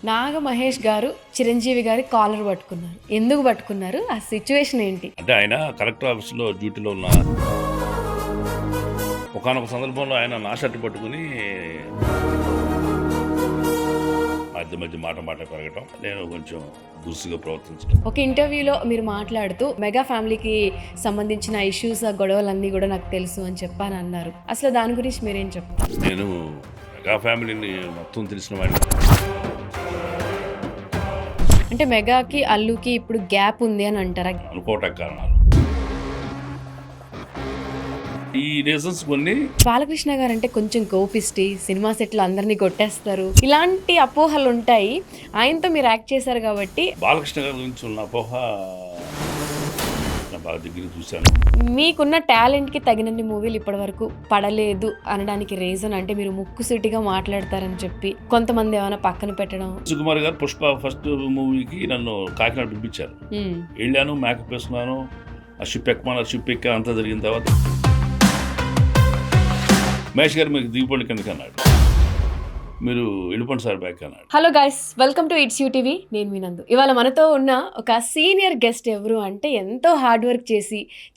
నాగ మహేష్ గారు చిరంజీవి గారి కాలర్ పట్టుకున్నారు. ఎందుకు పట్టుకున్నారు? ఆ సిచ్యువేషన్ ఏంటి? అంటే ఆయన కలెక్టర్ ఆఫీస్లో డ్యూటీలో ఉన్న ఒకానొక సందర్భంలో ఆయన నా షర్ట్ పట్టుకుని మధ్య మధ్య మాట పెరగటం, నేను కొంచెం దురుసుగా ప్రవర్తించడం. ఒక ఇంటర్వ్యూలో మీరు మాట్లాడుతూ మెగా ఫ్యామిలీకి సంబంధించిన ఇష్యూస్, గొడవలన్నీ కూడా నాకు తెలుసు అని చెప్పని అన్నారు. అసలు దాని గురించి మీరేం చెప్తారు? నేను మెగా ఫ్యామిలీని మొత్తం తెలిసిన వాడిని. అంటే మెగాకి అల్లుకి ఇప్పుడు గ్యాప్ ఉంది అని అంటారా? అనుకోవటానికి కారణాలు ఈ రీజన్స్ కొన్ని. బాలకృష్ణ గారు అంటే కొంచెం కోపిస్టి, సినిమా సెట్లు అందరినీ కొట్టేస్తారు, ఇలాంటి అపోహలు ఉంటాయి. ఆయనతో మీరు యాక్ట్ చేశారు కాబట్టి బాలకృష్ణ గారి గురించి ఉన్న అపోహ నా బాగా దగ్గర చూశాను. మీకున్న టాలెంట్కి తగినన్ని మూవీలు ఇప్పటి వరకు పడలేదు అనడానికి రీజన్ అంటే మీరు ముక్కుసూటిగా మాట్లాడతారని చెప్పి కొంతమంది ఏమైనా పక్కన పెట్టడం. సుకుమార్ గారు పుష్ప ఫస్ట్ మూవీకి నన్ను కాకినాడ పిలిపించారు. వెళ్ళాను, మేకప్ వేసుకున్నాను, ఆ షిప్ ఎక్కా అంతా జరిగిన తర్వాత మహేష్ గారు మీకు దిగిపోండి కిందకి అన్నాడు, మీరు వెళ్ళిపోండి సార్ బ్యాక్ అన్నాడు. Hello guys, welcome to it's you TV. నేను మీ నందు. ఇవాళ మనతో ఉన్న ఒక సీనియర్ గెస్ట్ ఎవరు అంటే ఎంతో హార్డ్ వర్క్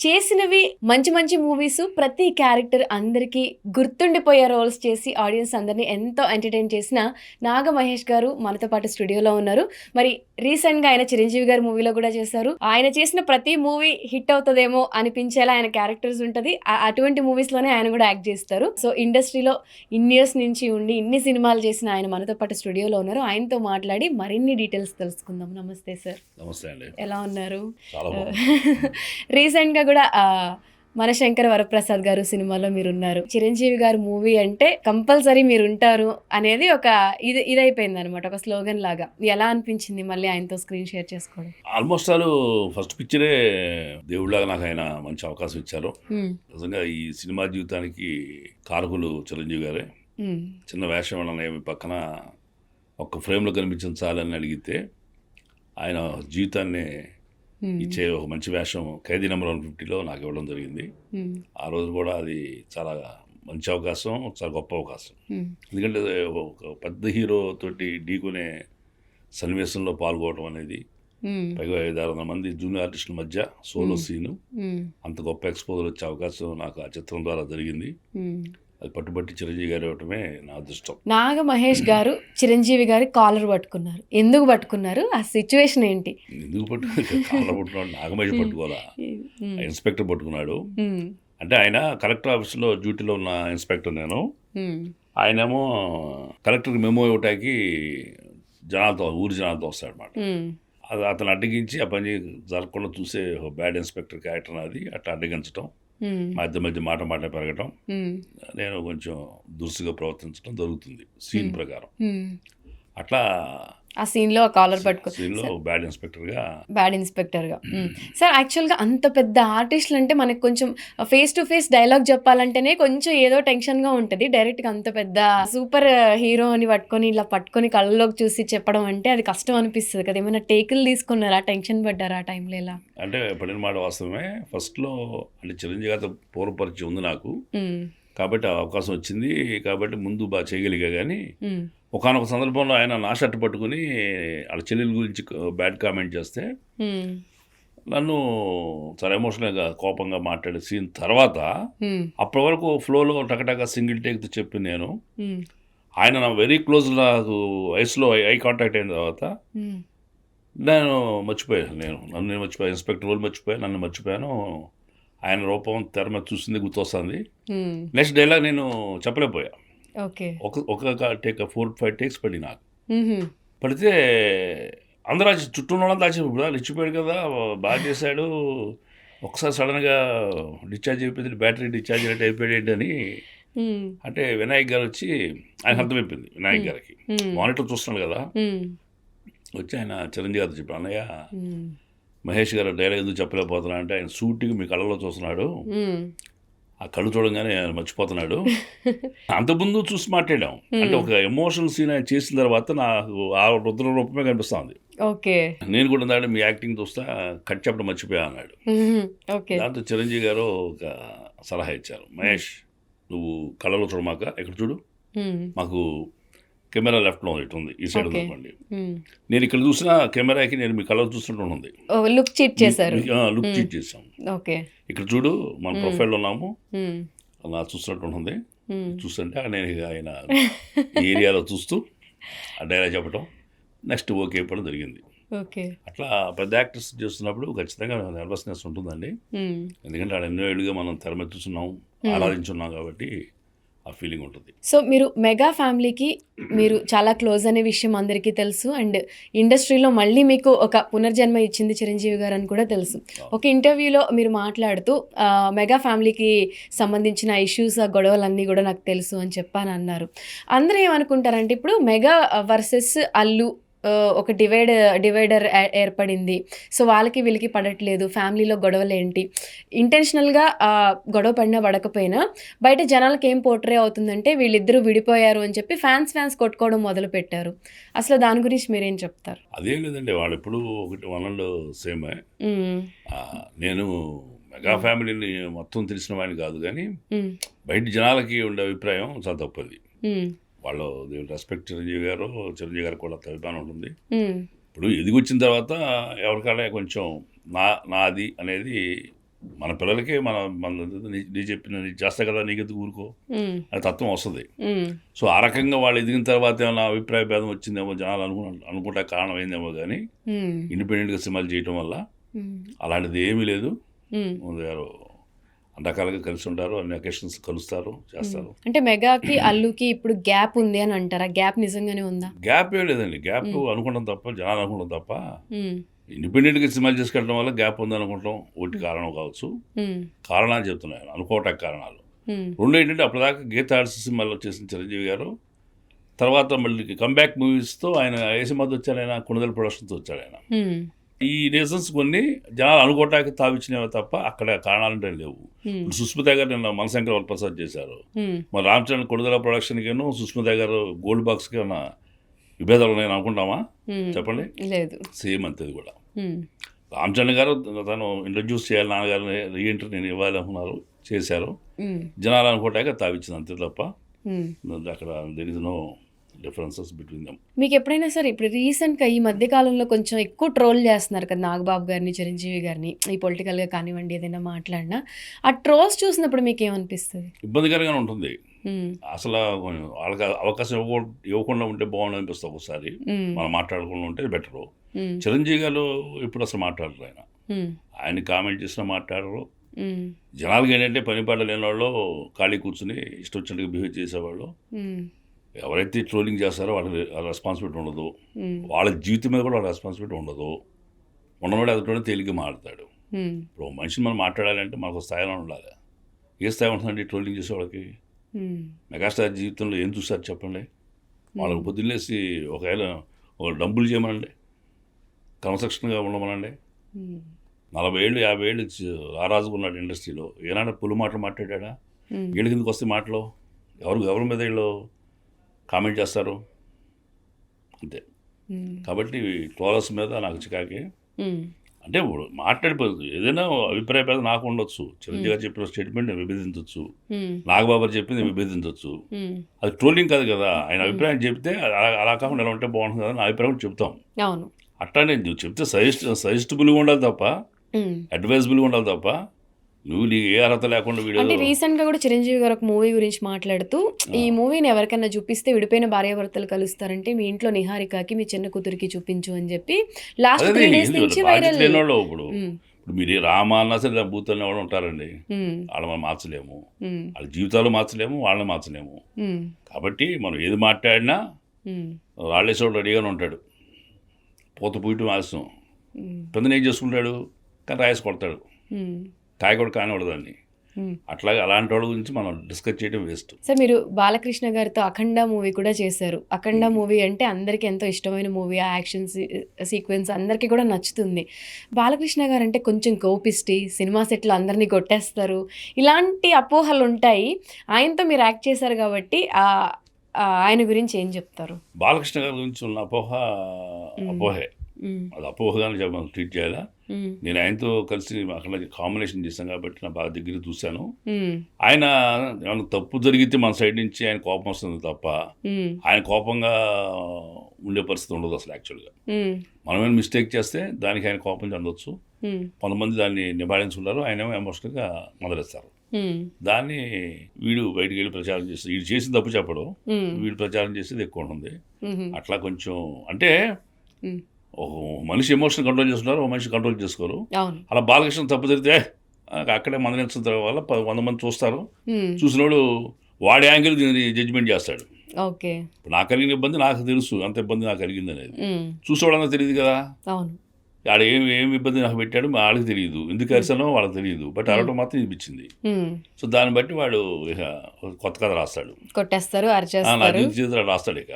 చేసినవి మంచి మంచి మూవీస్, ప్రతి క్యారెక్టర్ అందరికీ గుర్తుండిపోయే రోల్స్ చేసి ఆడియన్స్ అందరినీ ఎంతో ఎంటర్టైన్ చేసిన నాగ మహేష్ గారు మనతో పాటు స్టూడియోలో ఉన్నారు. మరి రీసెంట్ గా ఆయన చిరంజీవి గారి మూవీలో కూడా చేశారు. ఆయన చేసిన ప్రతి మూవీ హిట్ అవుతుందేమో అనిపించేలా ఆయన క్యారెక్టర్స్ ఉంటది. అటువంటి మూవీస్ లోనే ఆయన కూడా యాక్ట్ చేస్తారు. సో ఇండస్ట్రీలో ఇన్ని ఇయర్స్ నుంచి ఉండి ఇన్ని సినిమాలు చేసిన ఆయన మనతో పాటు స్టూడియోలో ఉన్నారు. ఆయనతో మాట్లాడి మరిన్ని డీటెయిల్స్ తెలుసుకుందాం. నమస్తే సార్. నమస్తే అండి. ఎలా ఉన్నారు? చాలా రీసెంట్ గా కూడా మనశంకర వరప్రసాద్ గారు సినిమాలో మీరు ఉన్నారు. చిరంజీవి గారు మూవీ అంటే కంపల్సరీ మీరు ఉంటారు అనేది ఒక ఇదైపోయింది అనమాట, ఒక స్లోగన్ లాగా. ఎలా అనిపించింది మళ్ళీ ఆయనతో స్క్రీన్ షేర్ చేసుకోవడం? ఆల్మోస్ట్ ఆల్ ఫస్ట్ పిక్చరే దేవుళ్ళగా నాకు ఆయన మంచి అవకాశం ఇచ్చారు. నిజంగా ఈ సినిమా జీవితానికి కారకులు చిరంజీవి గారే. చిన్న వేషం వలన పక్కన ఒక్క ఫ్రేమ్లో కనిపించాలని అడిగితే ఆయన జీవితాన్ని ఇచ్చే ఒక మంచి వేషం ఖైదీ నెంబర్ 150లో నాకు ఇవ్వడం జరిగింది. ఆ రోజు కూడా అది చాలా మంచి అవకాశం, చాలా గొప్ప అవకాశం. ఎందుకంటే ఒక పెద్ద హీరో తోటి ఢీకొనే సన్నివేశంలో పాల్గొనడం అనేది, పైగా 500-600 మంది జూనియర్ ఆర్టిస్టుల మధ్య సోలో సీను, అంత గొప్ప ఎక్స్పోజర్ వచ్చే అవకాశం నాకు ఆ చిత్రం ద్వారా జరిగింది. అది పట్టుబట్టి చిరంజీవి గారు ఇవ్వటమే నా అదృష్టం. నాగ మహేష్ గారు చిరంజీవి గారి కాలర్ పట్టుకున్నారు. ఎందుకు పట్టుకున్నారు? ఆ సిచ్యువేషన్ ఏంటి? ఎందుకు కాలర్ పట్టుకున్నాడు? నాగమహేష్ పట్టుకోవాలా, ఇన్స్పెక్టర్ పట్టుకున్నాడు. అంటే ఆయన కలెక్టర్ ఆఫీస్లో డ్యూటీలో ఉన్న ఇన్స్పెక్టర్ నేను. ఆయనేమో కలెక్టర్కి మెమో ఇవ్వటానికి ఊరి జనాలతో వస్తాడు అనమాట. అది అతను అడ్డగించి ఆ పని జరగకుండా చూసే బ్యాడ్ ఇన్స్పెక్టర్ క్యారెక్టర్ అది అట్లా అడ్డగించడం, మధ్య మధ్య మాట పెరగటం, నేను కొంచెం దురుసుగా ప్రవర్తించడం జరుగుతుంది సీన్ ప్రకారం. అట్లా ఆ సీన్ లో కాలర్ సీన్లో బ్యాడ్ ఇన్స్పెక్టర్ గా. సార్, యాక్చువల్ గా అంత పెద్ద ఆర్టిస్టులు అంటే మనకు కొంచెం ఫేస్ టు ఫేస్ డైలాగ్ చెప్పాలంటేనే కొంచెం ఏదో టెన్షన్ గా ఉంటది. డైరెక్ట్ గా అంత పెద్ద సూపర్ హీరో అని ఇలా పట్టుకొని కళ్ళలోకి చూసి చెప్పడం అంటే అది కష్టం అనిపిస్తుంది కదా. ఏమైనా టేకులు తీసుకున్నారా? టెన్షన్ పడ్డారా ఆ టైంలో? ఎలా? అంటే పడిన మాట వాస్తవమే. ఫస్ట్ లో అంటే చిరంజీవి గారితో పూర్వపరిచయం ఉంది నాకు, కాబట్టి అవకాశం వచ్చింది కాబట్టి ముందు బాగా చేయగలిగా. కానీ ఒకనొక సందర్భంలో ఆయన నా షర్ట్ పట్టుకుని వాళ్ళ చెల్లెల గురించి బ్యాడ్ కామెంట్ చేస్తే నన్ను చాలా ఎమోషనల్గా కోపంగా మాట్లాడే సీన్ తర్వాత అప్పటి వరకు ఫ్లోలో టకటక సింగిల్ టేక్తో చెప్పి నేను, ఆయన నా వెరీ క్లోజ్, నాకు వయసులో ఐ కాంటాక్ట్ అయిన తర్వాత నేను మర్చిపోయాను. నన్ను మర్చిపోయాను, ఇన్స్పెక్టర్ రోల్ మర్చిపోయాను, నన్ను మర్చిపోయాను. ఆయన రూపం తెర మీద చూసింది గుర్తొస్తుంది. నెక్స్ట్ డైలాగ్ నేను చెప్పలేకపోయా. ఒక టేక్ 4-5 టేక్స్ పడి నాకు పడితే అందరూ చుట్టూ వాళ్ళంతా ఇప్పుడు ఇచ్చిపోయాడు కదా, బాగా చేశాడు, ఒకసారి సడన్గా డిశ్చార్జ్ అయిపోయింది, బ్యాటరీ డిశ్చార్జ్ అయిపోయాడు ఏంటని. అంటే వినాయక్ గారు వచ్చి ఆయన అర్థమైపోయింది. వినాయక్ గారికి మానిటర్ చూస్తున్నాడు కదా, వచ్చి ఆయన చిరంజీవి గారితో చెప్పాడు, అన్నయ్య మహేష్ గారు డైలాగ్ ఎందుకు చెప్పలేకపోతున్నా అంటే, ఆయన సూటిగా మీ కళ్ళలో చూస్తున్నాడు, ఆ కళ్ళు చూడంగానే ఆయన మర్చిపోతున్నాడు. అంతకుముందు చూసి మాట్లాడాం. అంటే ఒక ఎమోషనల్ సీన్ ఆయన చేసిన తర్వాత నాకు ఆ రుద్ర రూపమే కనిపిస్తుంది. నేను కూడా దాంట్లో మీ యాక్టింగ్ చూస్తా కట్ చెప్పడం మర్చిపోయా అన్నాడు. దాంతో చిరంజీవి గారు ఒక సలహా ఇచ్చారు, మహేష్ నువ్వు కళ్ళలో చూడమాక, ఎక్కడ చూడు, మాకు కెమెరా లెఫ్ట్లో ఇటు ఉంది, ఈ సైడ్ ఓకే. ఉందనుకోండి. నేను ఇక్కడ చూసిన కెమెరాకి నేను మీ కలర్ చూసినట్టు ఉంది. లుక్ చీట్ చేశారు. లుక్ మ్మ్. చీట్ చేసాం. ఓకే. ఇక్కడ చూడు మన మ్మ్. ప్రొఫైల్లో ఉన్నాము, మ్మ్. అలా చూసినట్టు ఉంటుంది. మ్మ్. చూస్తుంటే నేను ఇక ఆయన ఈ ఏరియాలో చూస్తూ ఆ డైలాగ్ చెప్పడం, నెక్స్ట్ ఓకే చెప్పడం జరిగింది. ఓకే. అట్లా పెద్ద యాక్టర్స్ చేస్తున్నప్పుడు ఖచ్చితంగా నర్వస్నెస్ ఉంటుందండి. మ్మ్. ఎందుకంటే ఆడ ఎన్నో ఏళ్ళుగా మనం తెర మీద చూస్తున్నాం, మ్మ్. ఆరాధించున్నాం కాబట్టి ఆ ఫీలింగ్ ఉంటుంది. సో మీరు మెగా ఫ్యామిలీకి మీరు చాలా క్లోజ్ అనే విషయం అందరికీ తెలుసు. అండ్ ఇండస్ట్రీలో మళ్ళీ మీకు ఒక పునర్జన్మ ఇచ్చింది చిరంజీవి గారు అని కూడా తెలుసు. ఒక ఇంటర్వ్యూలో మీరు మాట్లాడుతూ మెగా ఫ్యామిలీకి సంబంధించిన ఇష్యూస్, ఆ గొడవలన్నీ కూడా నాకు తెలుసు అని చెప్పని అన్నారు. అందరూ ఏమనుకుంటారంటే ఇప్పుడు మెగా వర్సెస్ అల్లు ఒక డివైడర్ ఏర్పడింది. సో వాళ్ళకి వీళ్ళకి పడట్లేదు, ఫ్యామిలీలో గొడవలు ఏంటి, ఇంటెన్షనల్గా గొడవ పడినా పడకపోయినా బయట జనాలకి ఏం పోర్ట్రే అవుతుందంటే వీళ్ళిద్దరూ విడిపోయారు అని చెప్పి ఫ్యాన్స్ కొట్టుకోవడం మొదలు పెట్టారు. అసలు దాని గురించి మీరేం చెప్తారు? అదేం లేదండి, వాళ్ళు ఎప్పుడు ఒకటి వనంలో సేమే. మ్మ్. నేను మెగా ఫ్యామిలీని మొత్తం తెలిసిన వాడిని కాదు, కానీ మ్మ్. బయట జనాలకి ఉండే అభిప్రాయం చాలా తప్పది. మ్మ్. వాళ్ళు రెస్పెక్ట్ చిరంజీవి గారు కూడా అభిమానం ఉంటుంది. మ్మ్. ఇప్పుడు ఎదిగొచ్చిన తర్వాత ఎవరికైనా కొంచెం నాది అనేది మన పిల్లలకి నీ చెప్పిన నీ చేస్తా కదా, నీకెందుకు ఊరుకో మ్మ్. అని తత్వం వస్తుంది. మ్మ్. సో ఆ రకంగా వాళ్ళు ఎదిగిన తర్వాత ఏమైనా అభిప్రాయ భేదం వచ్చిందేమో జనాలు అనుకుంటా కారణం అయిందేమో, కానీ మ్మ్. ఇండిపెండెంట్గా సినిమాలు చేయటం వల్ల మ్మ్. అలాంటిది ఏమీ లేదు. మ్మ్. గారు రకాలుగా కలిసి ఉంటారు, అన్ని అకేషన్స్ కలుస్తారు, చేస్తారు. అంటే మెగాకి అల్లుకి ఇప్పుడు గ్యాప్ ఉంది అని అంటారా? గ్యాప్ నిజంగానే ఉందా? గ్యాప్ ఏం లేదండి, గ్యాప్ అనుకుంటాం తప్ప, జనాలు అనుకుంటాం తప్ప. మ్మ్. ఇండిపెండెంట్గా సినిమాలు చేసుకెళ్ళడం వల్ల గ్యాప్ ఉందనుకుంటాం, ఒకటి కారణం కావచ్చు. మ్మ్. కారణాలు చెప్తున్నాను, అనుకోవటానికి కారణాలు మ్మ్. రెండు ఏంటంటే, అప్పటిదాకా గీత ఆర్ట్స్ సినిమాలో చేసిన చిరంజీవి గారు తర్వాత మళ్ళీ కంబ్యాక్ మూవీస్తో ఆయన ఏ సినిమాతో వచ్చారు, ఆయన కొనుగోలు ప్రొడక్షన్తో వచ్చాడు ఆయన. మ్మ్. ఈ రీజన్స్ కొన్ని జనాలు అనుకోవటానికి తావిచ్చినవి తప్ప అక్కడ కారణాలంటే లేవు. మ్మ్. ఇప్పుడు సుస్మిత గారు నిన్న మనశంకర్ వరప్రసాద్ చేశారు, మ్మ్. మరి రామచంద్ర కొడుదల ప్రొడక్షన్కిను సుస్మిత గారు గోల్డ్ బాక్స్కి ఉన్న విభేదాలు ఉన్నాయని అనుకుంటామా? మ్మ్. చెప్పండి. లేదు. సేమ్ అంతేది కూడా. మ్మ్. రామచంద్ర గారు తను ఇంట్రడ్యూస్ చేయాలి, నాన్నగారిని రీఎంట్రీ నేను ఇవ్వాలి అనుకున్నారు, చేశారు. మ్మ్. జనాలు అనుకోవటాక తావిచ్చింది అంతే తప్ప మ్మ్. అక్కడ there is no differences between them. మీకు ఎప్పుడైనా సరే ఇప్పుడు రీసెంట్గా ఈ మధ్య కాలంలో కొంచెం ఎక్కువ ట్రోల్ చేస్తున్నారు కదా నాగబాబు గారిని, చిరంజీవి గారిని, ఈ పొలిటికల్గా కానివ్వండి ఏదైనా మాట్లాడినా, ఆ ట్రోల్స్ చూసినప్పుడు మీకు ఏమనిపిస్తుంది? ఇబ్బందికరంగానే ఉంటుంది. మ్మ్. అసలు వాళ్ళకి అవకాశం ఇవ్వకుండా ఉంటే బాగుండు అనిపిస్తుంది ఒకసారి. మ్మ్. మనం మాట్లాడకుండా ఉంటే బెటరు. మ్మ్. చిరంజీవి గారు ఇప్పుడు అసలు మాట్లాడరు, మ్మ్. ఆయన కామెంట్ చేసినా మాట్లాడరు. మ్మ్. జనాలకి ఏంటంటే పని పాట లేని వాళ్ళు ఖాళీ కూర్చుని ఇష్టం వచ్చినట్టుగా బిహేవ్ చేసేవాళ్ళు. మ్మ్. ఎవరైతే ట్రోలింగ్ చేస్తారో వాళ్ళకి రెస్పాన్సిబిలిటీ ఉండదు, మ్మ్. వాళ్ళ జీవితం మీద కూడా వాళ్ళ రెస్పాన్సిబిలిటీ ఉండదు. ఉన్నవాడు ఎదుటి తేలిగ్గా మాట్లాడతాడు. మ్మ్. ఇప్పుడు మనిషిని మనం మాట్లాడాలంటే మనకు స్థాయిలో ఉండాలి. ఏ స్థాయి ఉంటుందండి ట్రోలింగ్ చేసేవాళ్ళకి? మ్మ్. మెగాస్టార్ జీవితంలో ఏం చూసారు చెప్పండి? వాళ్ళకి పొద్దున్నేసి ఒక డబ్బులు చేయమనండి, క్రమశిక్షణగా ఉండమనండి. మ్మ్. 40 ఏళ్ళు 50 ఏళ్ళు రారాజుకున్నాడు ఇండస్ట్రీలో, ఏనాడు పులు మాటలు మాట్లాడా? మ్మ్. వీళ్ళ కిందకి వస్తే మాటలు ఎవరి మీద వీళ్ళు కామెంట్ చేస్తారు అంతే. మ్మ్. కాబట్టి ట్రోలర్స్ మీద నాకు చికాకే. మ్మ్. అంటే ఇప్పుడు మాట్లాడిపోతుంది, ఏదైనా అభిప్రాయ భేదం నాకు ఉండొచ్చు. చిరంజీవి గారు చెప్పిన స్టేట్మెంట్ నేను విభేదించవచ్చు, మ్మ్. నాగబాబు చెప్పింది విభేదించవచ్చు. మ్మ్. అది ట్రోలింగ్ కాదు కదా. ఆయన అభిప్రాయం చెప్తే అలా కాకుండా ఎలా ఉంటే బాగుంటుంది కదా, నా అభిప్రాయం కూడా చెప్తాం. అవును. అట్లానే నువ్వు చెప్తే సజెస్టబుల్గా ఉండాలి తప్ప, మ్మ్. అడ్వైజబుల్గా ఉండాలి తప్ప, నువ్వు నీకు ఏ అర్హత లేకుండా వీడియో. అంటే రీసెంట్గా కూడా చిరంజీవి గారు ఒక మూవీ గురించి మాట్లాడుతూ, ఈ మూవీని ఎవరికైనా చూపిస్తే విడిపోయిన భార్యాభర్తలు కలుస్తారంటే మీ ఇంట్లో నిహారికకి మీ చిన్న కూతురికి చూపించు అని చెప్పి లాస్ట్ 3 days నుంచి వైరల్. లేనివాళ్ళు ఇప్పుడు మీరు రామ అన్నా సరే బూతులనే వాళ్ళు ఉంటారండి, వాళ్ళని మనం మార్చలేము, వాళ్ళ జీవితాలు మార్చలేము, వాళ్ళని మార్చలేము. కాబట్టి మనం ఏది మాట్లాడినా రాళ్ళేసేవాడు రెడీగానే ఉంటాడు. పూత పూయటం ఆలస్యం, పెద్దన ఏం చేసుకుంటాడు, కానీ రాయేసి కొడతాడు, కాయ కూడా కానివాడు దాన్ని. అట్లాగే అలాంటి వాళ్ళ గురించి మనం డిస్కస్ చేయడం వేస్ట్. సార్ మీరు బాలకృష్ణ గారితో అఖండ మూవీ కూడా చేశారు. అఖండ మూవీ అంటే అందరికీ ఎంతో ఇష్టమైన మూవీ, ఆ యాక్షన్ సీక్వెన్స్ అందరికీ కూడా నచ్చుతుంది. బాలకృష్ణ గారు అంటే కొంచెం కోపిస్టి, సినిమా సెట్లో అందరినీ కొట్టేస్తారు, ఇలాంటి అపోహలు ఉంటాయి. ఆయనతో మీరు యాక్ట్ చేశారు కాబట్టి ఆయన గురించి ఏం చెప్తారు? బాలకృష్ణ గారి గురించి ఉన్న అపోహే. అది అపోహగానే మనం ట్రీట్ చేయాలా. నేను ఆయనతో కలిసి అక్కడ కాంబినేషన్ చేశాను కాబట్టి నా బాగా దగ్గర చూశాను. ఆయన ఏమైనా తప్పు జరిగితే మన సైడ్ నుంచి ఆయన కోపం వస్తుంది తప్ప ఆయన కోపంగా ఉండే పరిస్థితి ఉండదు అసలు. యాక్చువల్గా మనమేమైనా మిస్టేక్ చేస్తే దానికి ఆయన కోపం చెందొచ్చు. కొంతమంది దాన్ని నివారించుకుంటారు, ఆయన ఏమో ఎమోషనల్గా మొదలెస్తారు. దాన్ని వీడు బయటికి వెళ్ళి ప్రచారం చేస్తారు. వీడు చేసిన తప్పు చెప్పడం, వీడు ప్రచారం చేసేది ఎక్కువ ఉంటుంది. అట్లా కొంచెం అంటే ఒక మనిషి ఎమోషన్ కంట్రోల్ చేసుకుంటారు, ఒక మనిషి కంట్రోల్ చేసుకోరు. అలా బాలకృష్ణ తప్పు జరిగితే అక్కడే మందలించిన వల్ల 100 మంది చూస్తారు. చూసినోడు వాడి యాంగిల్ జడ్జిమెంట్ చేస్తాడు. ఇప్పుడు నాకు కలిగిన ఇబ్బంది నాకు తెలుసు, అంత ఇబ్బంది నాకు కలిగింది అనేది. చూసేవాళ్ళంతా తెలియదు కదా, ఆడ ఏమి ఇబ్బంది నాకు పెట్టాడు వాళ్ళకి తెలియదు, ఎందుకు అరిసానో వాళ్ళకి తెలియదు, బట్ అరవటం మాత్రం ఇప్పించింది. సో దాన్ని బట్టి వాడు ఇక కొత్త కథ రాస్తాడు, కొట్టేస్తారు, రాస్తాడు ఇక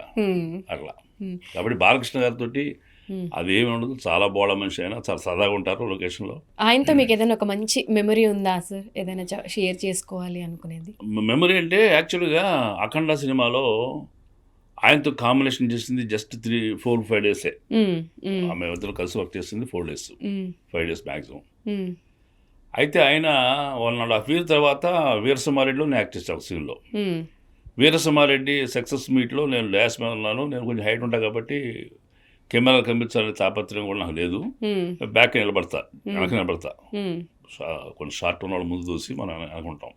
అట్లా. కాబట్టి బాలకృష్ణ గారితో అదేమి ఉండదు, చాలా బోళ మనిషి అయినా చాలా సరదాగా ఉంటారు లొకేషన్లో. ఆయనతో మీకు ఏదైనా ఒక మంచి మెమరీ ఉందా సార్, ఏదైనా షేర్ చేసుకోవాలి అనుకునేది? మెమరీ అంటే యాక్చువల్గా అఖండ సినిమాలో ఆయనతో కాంబినేషన్ చేసింది జస్ట్ 3-4-5 డేసే. ఆమె ఇద్దరు కలిసి వర్క్ చేసింది 4 days, 5 days మ్యాక్సిమం. అయితే ఆయన 1.5 year తర్వాత వీరసింహారెడ్డిలో నేను యాక్ట్ చేస్తాను ఒక సీన్లో. వీరసింహారెడ్డి సక్సెస్ మీట్లో నేను డాష్ మీద ఉన్నాను. నేను కొంచెం హైట్ ఉంటాను కాబట్టి కెమెరా కనిపించాలనే తాపత్రయం కూడా నాకు లేదు. బ్యాక్ నిలబడతా, వెనక నిలబడతా. కొన్ని షార్ట్ ఉన్నవాళ్ళు ముందు చూసి మనం అనుకుంటాం.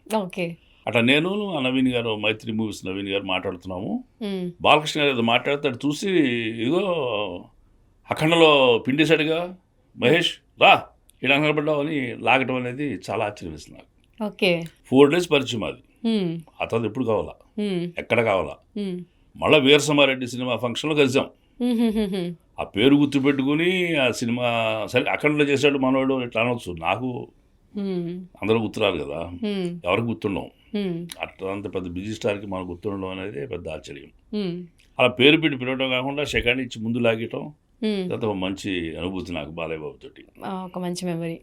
అట్లా నేను నవీన్ గారు, మైత్రి మూవీస్ నవీన్ గారు మాట్లాడుతున్నాము. బాలకృష్ణ గారు మాట్లాడతాడు చూసి, ఇదిగో అఖండలో పిండేశాడుగా మహేష్, రా ఇలా నిలబడ్డావు అని లాగటం అనేది చాలా ఆశ్చర్యం వేస్తుంది నాకు. 4 days పరిచయం అది. ఆ తర్వాత ఎప్పుడు కావాలా, ఎక్కడ కావాలా. మళ్ళీ వీరసింహారెడ్డి సినిమా ఫంక్షన్లో కలిసాం. ఆ పేరు గుర్తుపెట్టుకుని ఆ సినిమా సరే అఖండలో చేశాడు మనవాడు ఇట్లా అనవచ్చు. నాకు అందరూ గుర్తురారు కదా, ఎవరికి గుర్తుండవు. అట్లా అంత పెద్ద బిజీ స్టార్కి మనం గుర్తుండడం అనేది పెద్ద ఆశ్చర్యం. అలా పేరు పెట్టి పిలవడం కాకుండా సెకండ్ ఇచ్చి ముందు లాగటం ఒక మంచి అనుభూతి నాకు బాలయ్య బాబు తోటి. ఒక మంచి మెమరీ.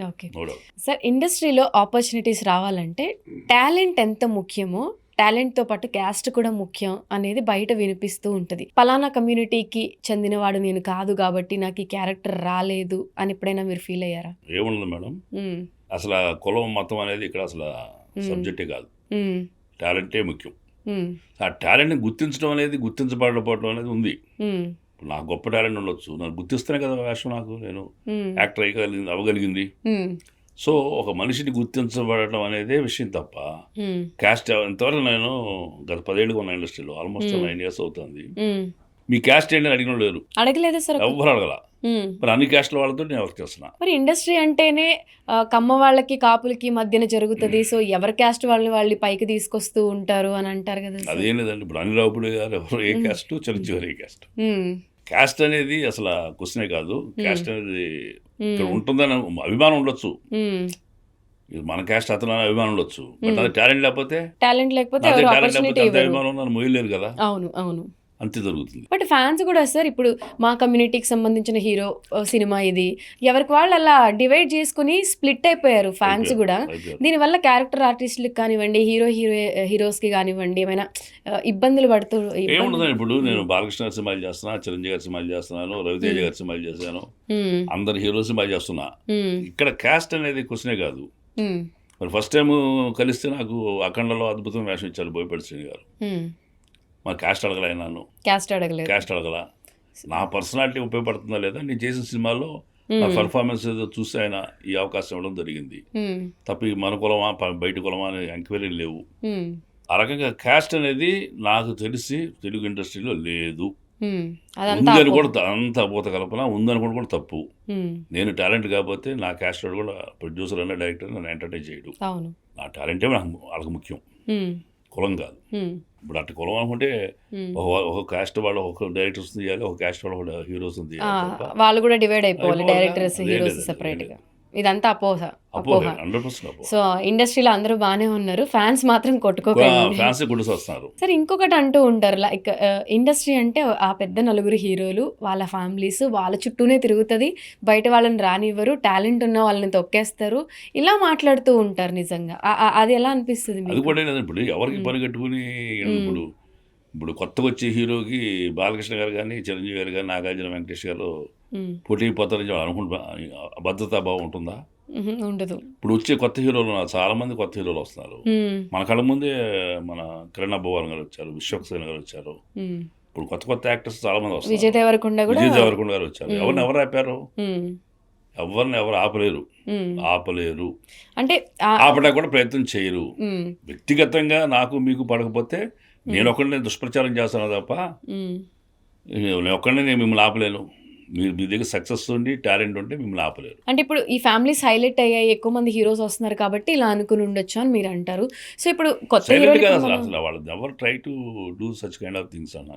ఓకే సార్, ఇండస్ట్రీలో ఆపర్చునిటీస్ రావాలంటే టాలెంట్ ఎంత ముఖ్యమో టాలెంట్తో పాటు క్యాస్ట్ కూడా ముఖ్యం అనేది బయట వినిపిస్తూ ఉంటుంది. పలానా కమ్యూనిటీకి చెందినవాడు నేను కాదు కాబట్టి నాకు ఈ క్యారెక్టర్ రాలేదు అని ఎప్పుడైనా మీరు ఫీల్ అయ్యారా? ఏముండదు మేడం, అసలు కులం మతం అనేది ఇక్కడ అసలు సబ్జెక్టే కాదు, టాలెంటే ముఖ్యం. ఆ టాలెంట్ని గుర్తించడం అనేది, గుర్తించబడకపోవడం అనేది ఉంది. నాకు గొప్ప టాలెంట్ ఉండొచ్చు, నాకు గుర్తిస్తేనే కదా వేషం నాకు నేను యాక్టర్ అవ్వగలిగింది. సో ఒక మనిషిని గుర్తించబడటం అనేదే విషయం తప్ప క్యాస్ట్ ఎంతవరకు నేను గత 10 ఏళ్ళుగా ఉన్న ఇండస్ట్రీలో ఆల్మోస్ట్ 9 years అవుతుంది. మీ క్యాస్ట్ ఏంటి అడిగిన లేరు, అడగలేదు సార్, ఎవ్వరు అడగల. మరి అన్ని క్యాస్ట్ల వాళ్ళతో నేను వర్క్ చేస్తున్నా. మరి ఇండస్ట్రీ అంటేనే కమ్మ వాళ్ళకి కాపులకి మధ్యన జరుగుతుంది. సో ఎవరి క్యాస్ట్ వాళ్ళని పైకి తీసుకొస్తూ ఉంటారు అని అంటారు కదా. అదేం లేదండి, ఇప్పుడు అనిల్ రావుపూడి గారు ఎవరు ఏ క్యాస్ట్, చిరంజీవి గారు ఏ క్యాస్ట్. క్యాస్ట్ అనేది అసలు క్వశ్చనే కాదు. క్యాస్ట్ అనేది ఇక్కడ ఉంటుందని అభిమానం ఉండొచ్చు, మన క్యాస్ట్ అతను అభిమానం ఉండొచ్చు, బట్ అది టాలెంట్ లేకపోతే అభిమానం నన్ను మొయ్యలేరు కదా. అవును అంతే జరుగుతుంది. బట్ ఫ్యాన్స్ కూడా సార్, ఇప్పుడు మా కమ్యూనిటీకి సంబంధించిన హీరో సినిమా ఇది, ఎవరికి వాళ్ళు అలా డివైడ్ చేసుకుని స్ప్లిట్ అయిపోయారు ఫ్యాన్స్ కూడా. దీనివల్ల క్యారెక్టర్ ఆర్టిస్టులకు కానివ్వండి, హీరోస్కి కానివ్వండి, ఏమైనా ఇబ్బందులు పడుతూ. ఏముండదు, ఇప్పుడు నేను బాలకృష్ణ గారి సినిమాలు చేస్తున్నా, చిరంజీవి గారి సినిమాలు చేస్తున్నాను, రవితేజ గారి సినిమాలు చేశాను, అందరు హీరో సినిమాలు చేస్తున్నా. ఇక్కడ క్యాస్ట్ అనేది క్వశ్చనే కాదు. మరి ఫస్ట్ టైం కలిస్తే నాకు అఖండలో అద్భుతం వేషం ఇచ్చారు బోయపాటి శ్రీని గారు. మరి క్యాస్ట్ అడగలేను, క్యాస్ట్ అడగల. నా పర్సనాలిటీ ఉపయోగపడుతుందా లేదా, నేను చేసిన సినిమాలో నా పర్ఫార్మెన్స్ ఏదో చూసి ఆయన ఈ అవకాశం ఇవ్వడం జరిగింది తప్ప మన కులమా బయట కులమా అనే ఎంక్వైరీ లేవు. ఆ రకంగా క్యాస్ట్ అనేది నాకు తెలిసి తెలుగు ఇండస్ట్రీలో లేదు. ఉందని కూడా అంత అపోత కల్పన ఉందనుకోవడం కూడా తప్పు. నేను టాలెంట్ కాకపోతే నా క్యాస్ట్ కూడా ప్రొడ్యూసర్ అయినా డైరెక్టర్ నన్ను ఎంటర్టైన్ చేయడు. నా టాలెంటే వాళ్ళకి ముఖ్యం, కులం కాదు. ఇప్పుడు అటు కులం అనుకుంటే ఒక క్యాస్ట్ వాళ్ళు ఒక డైరెక్టర్స్ తీయాలి, ఒక క్యాస్ట్ వాళ్ళు ఒక హీరోస్ తీయాలి, వాళ్ళు కూడా డివైడ్ అయిపోవాలి, డైరెక్టర్స్ హీరోస్ సెపరేట్ గా. ఇదంతా అపోహ. సో ఇండస్ట్రీలో అందరూ బాగానే ఉన్నారు, ఫ్యాన్స్ మాత్రం కొట్టుకోకండి. సరే, ఇంకొకటి అంటూ ఉంటారు, లైక్ ఇండస్ట్రీ అంటే ఆ పెద్ద నలుగురు హీరోలు, వాళ్ళ ఫ్యామిలీస్ వాళ్ళ చుట్టూనే తిరుగుతుంది, బయట వాళ్ళని రానివ్వరు, టాలెంట్ ఉన్న వాళ్ళని తొక్కేస్తారు, ఇలా మాట్లాడుతూ ఉంటారు. నిజంగా అది ఎలా అనిపిస్తుంది? అది కూడా ఇప్పుడు ఎవరికి పని కట్టుకుని ఇప్పుడు ఇప్పుడు కొత్తగా వచ్చే హీరోకి బాలకృష్ణ గారు కానీ చిరంజీవి గారు కానీ నాగార్జున వెంకటేష్ గారు పోటీ పోతారని చెప్పి అనుకుంటా భద్రతా భావం ఉంటుందా? ఉండదు. ఇప్పుడు వచ్చే కొత్త హీరోలు ఉన్నారు, చాలా మంది కొత్త హీరోలు వస్తున్నారు. మన కళ్ళ ముందే మన కిరణ్ అబ్బవరం గారు వచ్చారు, విశ్వక్సేన్ గారు వచ్చారు. ఇప్పుడు కొత్త కొత్త యాక్టర్స్ చాలా మంది వస్తారు. విజయ్ దేవరకొండ గారు వచ్చారు. ఎవరు ఆపారు? ఎవరిని ఎవరు ఆపలేరు. అంటే ఆపడానికి కూడా ప్రయత్నం చేయరు. వ్యక్తిగతంగా నాకు మీకు పడకపోతే నేను ఒక్కడినే దుష్ప్రచారం చేస్తాను తప్ప నేను ఒక్కడినే నేను మిమ్మల్ని ఆపలేను. మీరు మీ దగ్గర సక్సెస్ ఉండి టాలెంట్ ఉంటే మిమ్మల్ని ఆపలేరు. అంటే ఇప్పుడు ఈ ఫ్యామిలీస్ హైలైట్ అయ్యాయి, ఎక్కువ మంది హీరోస్ వస్తున్నారు కాబట్టి ఇలా అనుకుని ఉండొచ్చు అని మీరు అంటారు. సో ఇప్పుడు కొత్త అసలు వాళ్ళు ఎవరు try to do such kind of things అన్న,